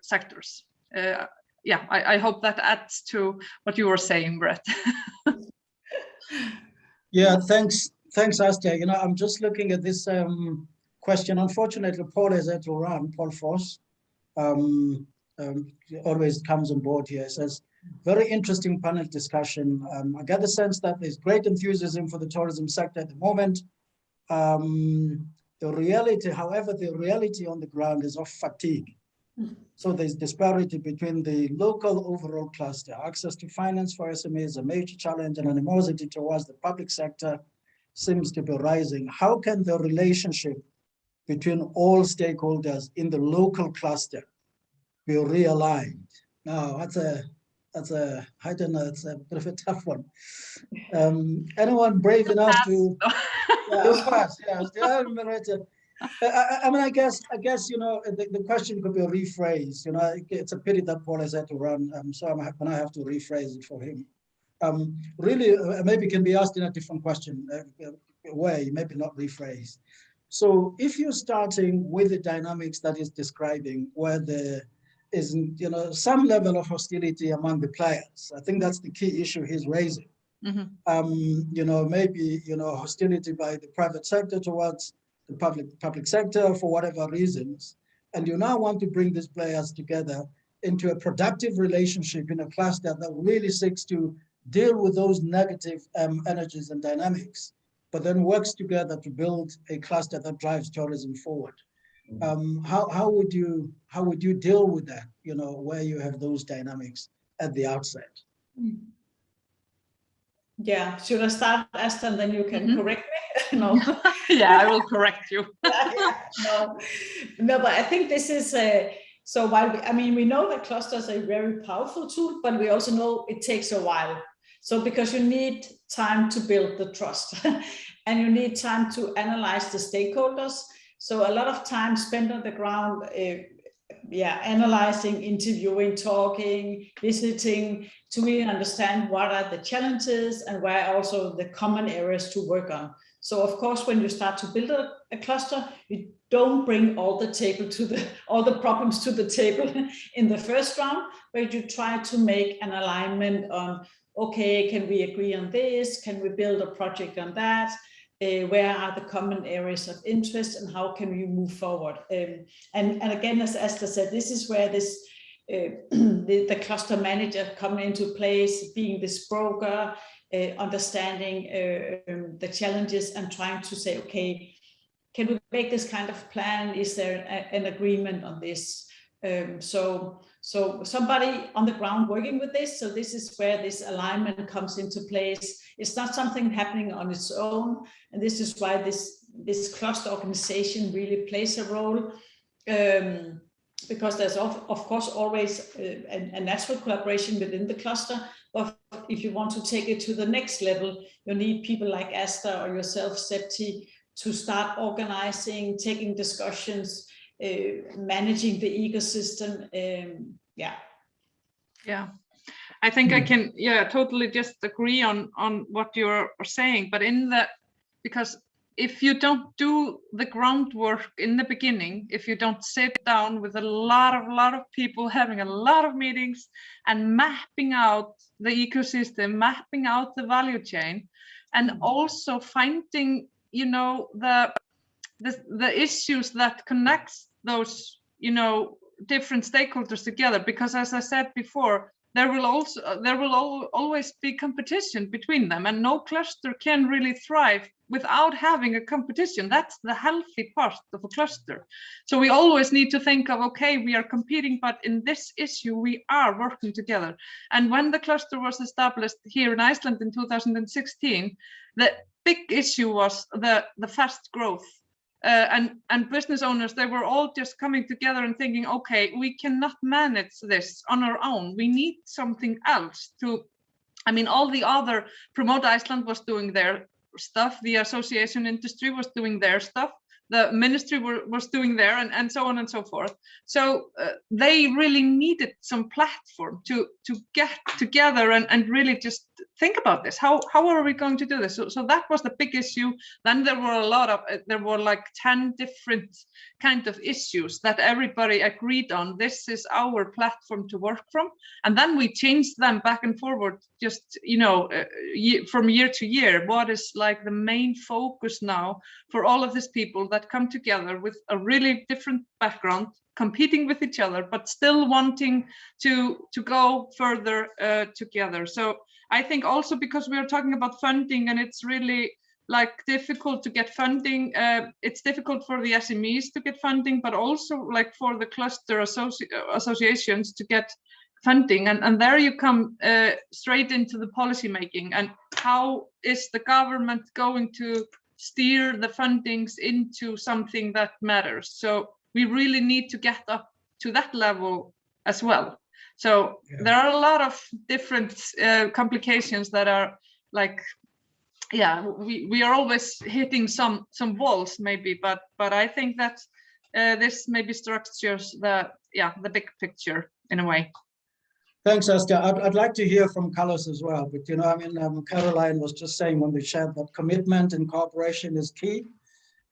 sectors. I hope that adds to what you were saying, Brett. Yeah, thanks, Asta. I'm just looking at this question. Unfortunately, Paul has had to run. Paul Foss always comes on board here. Says, very interesting panel discussion. I get the sense that there's great enthusiasm for the tourism sector at the moment. The reality on the ground is of fatigue. So there's disparity between the local overall cluster. Access to finance for SMEs is a major challenge, and animosity towards the public sector seems to be rising. How can the relationship between all stakeholders in the local cluster be realigned? Now, that's I don't know, it's a bit of a tough one. Anyone brave enough to? Merete. I guess the question could be rephrased. It's a pity that Paul has had to run, so I'm going to have to rephrase it for him. Really, maybe it can be asked in a different way, maybe not rephrased. So if you're starting with the dynamics that is describing, where there is some level of hostility among the players, I think that's the key issue he's raising. Mm-hmm. Maybe hostility by the private sector towards the public sector for whatever reasons, and you now want to bring these players together. into a productive relationship in a cluster that really seeks to deal with those negative energies and dynamics, but then works together to build a cluster that drives tourism forward. How would you deal with that, you know, where you have those dynamics at the outset? Yeah, should I start, Asta, and then you can correct me? No. Yeah, I will correct you. No, but I think this is so while we know that clusters are a very powerful tool, but we also know it takes a while. So because you need time to build the trust and you need time to analyze the stakeholders. So a lot of time spent on the ground, analyzing, interviewing, talking, visiting, to really understand what are the challenges and where are also the common areas to work on. So of course, when you start to build a cluster, you don't bring all the problems to the table in the first round, but you try to make an alignment on, okay, can we agree on this? Can we build a project on that? Where are the common areas of interest and how can we move forward? And again, as Asta said, this is where this the cluster manager coming into place, being this broker, understanding the challenges and trying to say, okay, can we make this kind of plan? Is there an agreement on this? So somebody on the ground working with this. So this is where this alignment comes into place. It's not something happening on its own. And this is why this cluster organization really plays a role. Because there's of course always a natural collaboration within the cluster. But if you want to take it to the next level, you need people like Asta or yourself, Septi, to start organizing, taking discussions, managing the ecosystem. Yeah, I think I can totally just agree on what you're saying, but because if you don't do the groundwork in the beginning, if you don't sit down with a lot of people, having a lot of meetings and mapping out the ecosystem, mapping out the value chain, and also finding, you know, the issues that connects those, you know, different stakeholders together. Because as I said before, there will always be competition between them, and no cluster can really thrive without having a competition. That's the healthy part of a cluster. So we always need to think of, okay, we are competing, but in this issue we are working together. And when the cluster was established here in Iceland in 2016, the big issue was the fast growth. And business owners, they were all just coming together and thinking, okay, we cannot manage this on our own. We need something else to, I mean, all the other Promote Iceland was doing their stuff. The association industry was doing their stuff. The ministry was doing there, and so on and so forth. So they really needed some platform to get together and really just think about this. How are we going to do this? So that was the big issue. Then there were like 10 different kind of issues that everybody agreed on. This is our platform to work from. And then we changed them back and forward, just, you know, from year to year. What is like the main focus now for all of these people that come together with a really different background, competing with each other, but still wanting to go further together. So I think also because we are talking about funding, and it's really like difficult to get funding. It's difficult for the SMEs to get funding, but also like for the cluster associations to get funding. And there you come straight into the policy making, and how is the government going to steer the fundings into something that matters. So we really need to get up to that level as well. So there are a lot of different complications that are like, we are always hitting some walls maybe, but I think that this maybe structures the big picture in a way. Thanks, Asta. I'd like to hear from Carlos as well, but you know, I mean, Caroline was just saying when we chat that commitment and cooperation is key.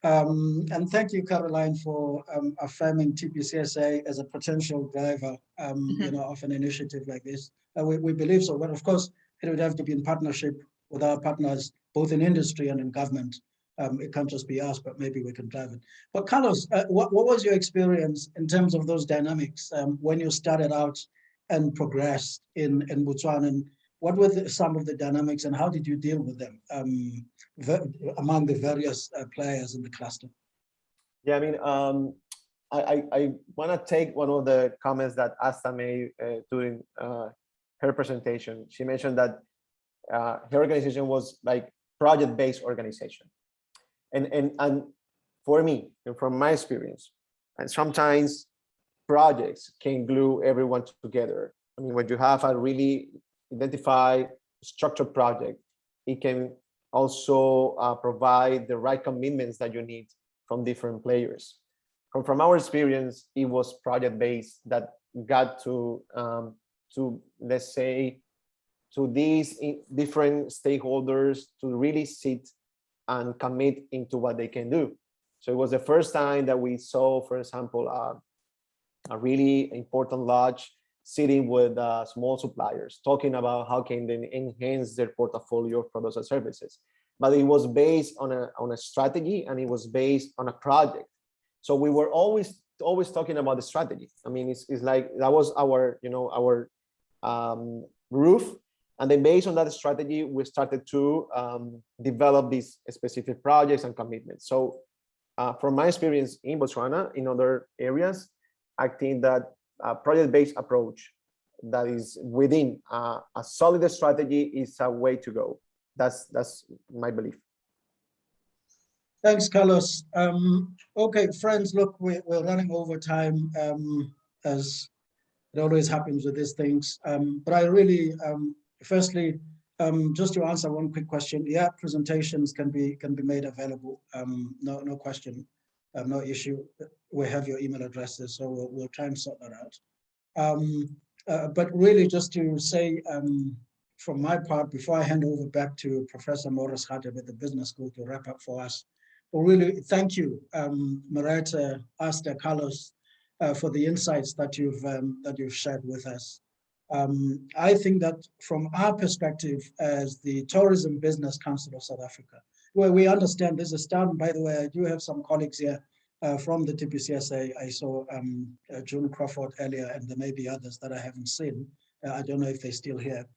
And thank you, Caroline, for affirming TBCSA as a potential driver, you know, of an initiative like this. We believe so, but of course, it would have to be in partnership with our partners, both in industry and in government, It can't just be us, but maybe we can drive it. But Carlos, what was your experience in terms of those dynamics when you started out and progressed in Botswana? And what were some of the dynamics and how did you deal with them among the various players in the cluster? Yeah, I mean, I want to take one of the comments that Asta made during her presentation. She mentioned that her organization was like project-based organization. And for me, and from my experience, and sometimes projects can glue everyone together. I mean, when you have a really identified structured project, it can also provide the right commitments that you need from different players. From our experience, it was project-based that got to let's say, to these different stakeholders to really sit and commit into what they can do. So it was the first time that we saw, for example, a really important lodge sitting with small suppliers, talking about how can they enhance their portfolio of products and services. But it was based on a strategy, and it was based on a project. So we were always talking about the strategy. I mean, it's like that was our, our roof. And then based on that strategy, we started to develop these specific projects and commitments. So from my experience in Botswana, in other areas, I think that a project-based approach that is within a solid strategy is a way to go. That's my belief. Thanks, Carlos. Okay, friends, look, we're running over time, as it always happens with these things. But I really, firstly, just to answer one quick question, yeah, presentations can be made available. No question, no issue. We have your email addresses, so we'll try and sort that out. But really, just to say, from my part, before I hand over back to Professor Maurice Gade with the business school to wrap up for us, well, really, thank you, Merete, Asta, Carlos, for the insights that you've shared with us. I think that from our perspective as the Tourism Business Council of South Africa, where we understand this is done, by the way, I do have some colleagues here from the TBCSA. I saw June Crawford earlier, and there may be others that I haven't seen. I don't know if they're still here.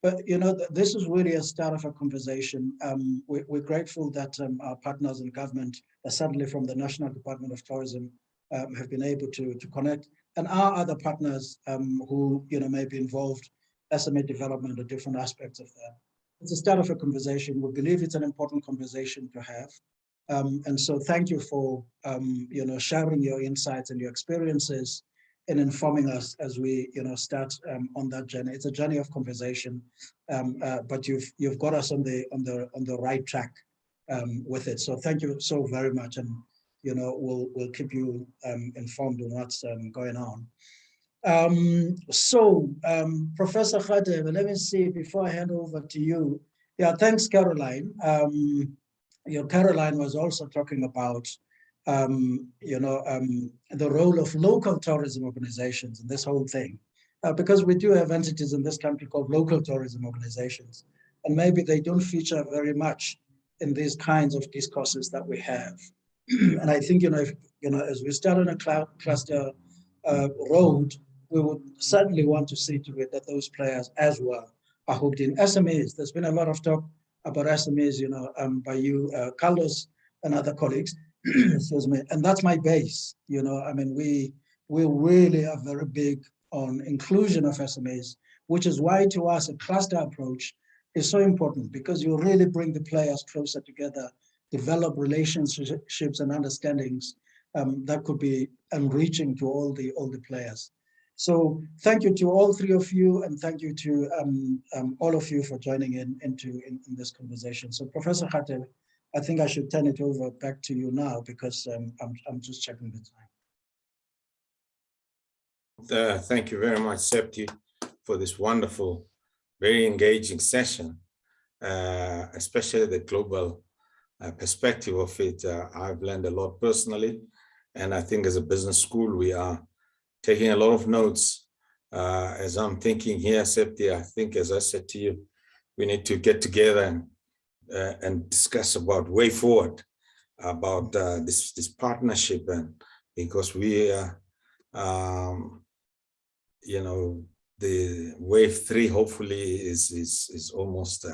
But, this is really a start of a conversation. We're grateful that our partners in government, certainly from the National Department of Tourism, have been able to connect, and our other partners who may be involved, SMA development or different aspects of that. It's a start of a conversation. We believe it's an important conversation to have. And so thank you for sharing your insights and your experiences in informing us as we start on that journey. It's a journey of conversation, but you've got us on the right track with it. So thank you so very much, and we'll keep you informed on what's going on. Professor Gade, let me see before I hand over to you. Yeah, thanks, Caroline. Caroline was also talking about the role of local tourism organizations in this whole thing, because we do have entities in this country called local tourism organizations, and maybe they don't feature very much in these kinds of discourses that we have. And I think, as we start on a cluster road, we would certainly want to see to it that those players as well are hooked in. SMEs, there's been a lot of talk about SMEs, by you, Carlos, and other colleagues. Excuse me, and that's my base. I mean, we really are very big on inclusion of SMEs, which is why to us a cluster approach is so important, because you really bring the players closer together, develop relationships and understandings that could be enriching to all the players. So thank you to all three of you, and thank you to all of you for joining in this conversation. So Professor Gade, I think I should turn it over back to you now, because I'm just checking the time. Thank you very much, Septi, for this wonderful, very engaging session, especially the global perspective of it. I've learned a lot personally, and I think as a business school, we are taking a lot of notes. As I'm thinking here, Septi, I think, as I said to you, we need to get together and discuss about way forward, about this partnership, and because we the wave 3 hopefully is almost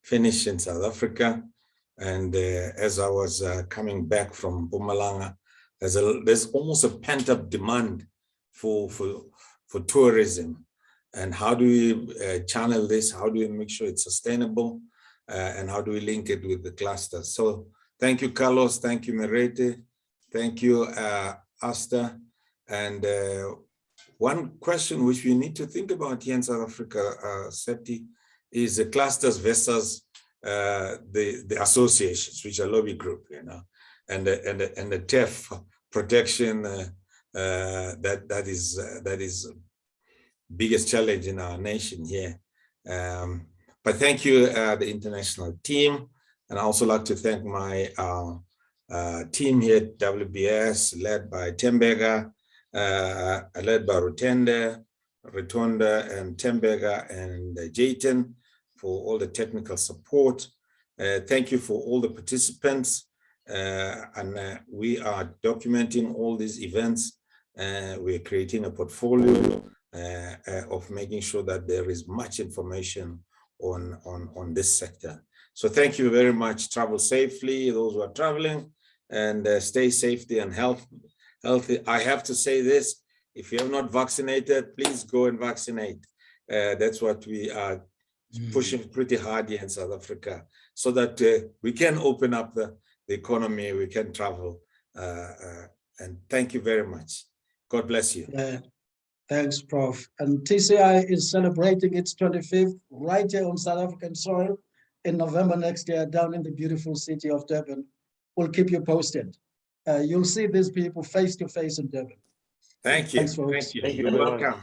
finished in South Africa. And as I was coming back from Mpumalanga, there's almost a pent-up demand for tourism. And how do we channel this? How do we make sure it's sustainable? And how do we link it with the clusters? So thank you, Carlos. Thank you, Merete. Thank you, Asta. And one question which we need to think about here in South Africa, Septi, is the clusters versus the associations, which are lobby group, and the TEF protection. That is biggest challenge in our nation here. But thank you, the international team, and I also like to thank my team here at WBS, led by Tembega, led by Rotonda and Tembega and Jayton, for all the technical support. Thank you for all the participants. And we are documenting all these events. We're creating a portfolio of making sure that there is much information on this sector. So thank you very much. Travel safely, those who are traveling, and stay safety and healthy. I have to say this: if you have not vaccinated, please go and vaccinate. That's what we are pushing pretty hard here in South Africa, so that we can open up the economy, we can travel. And thank you very much. God bless you. Thanks, Prof. And TCI is celebrating its 25th right here on South African soil in November next year, down in the beautiful city of Durban. We'll keep you posted. You'll see these people face to face in Durban. Thank you. Thanks, folks. Thank you. You're welcome.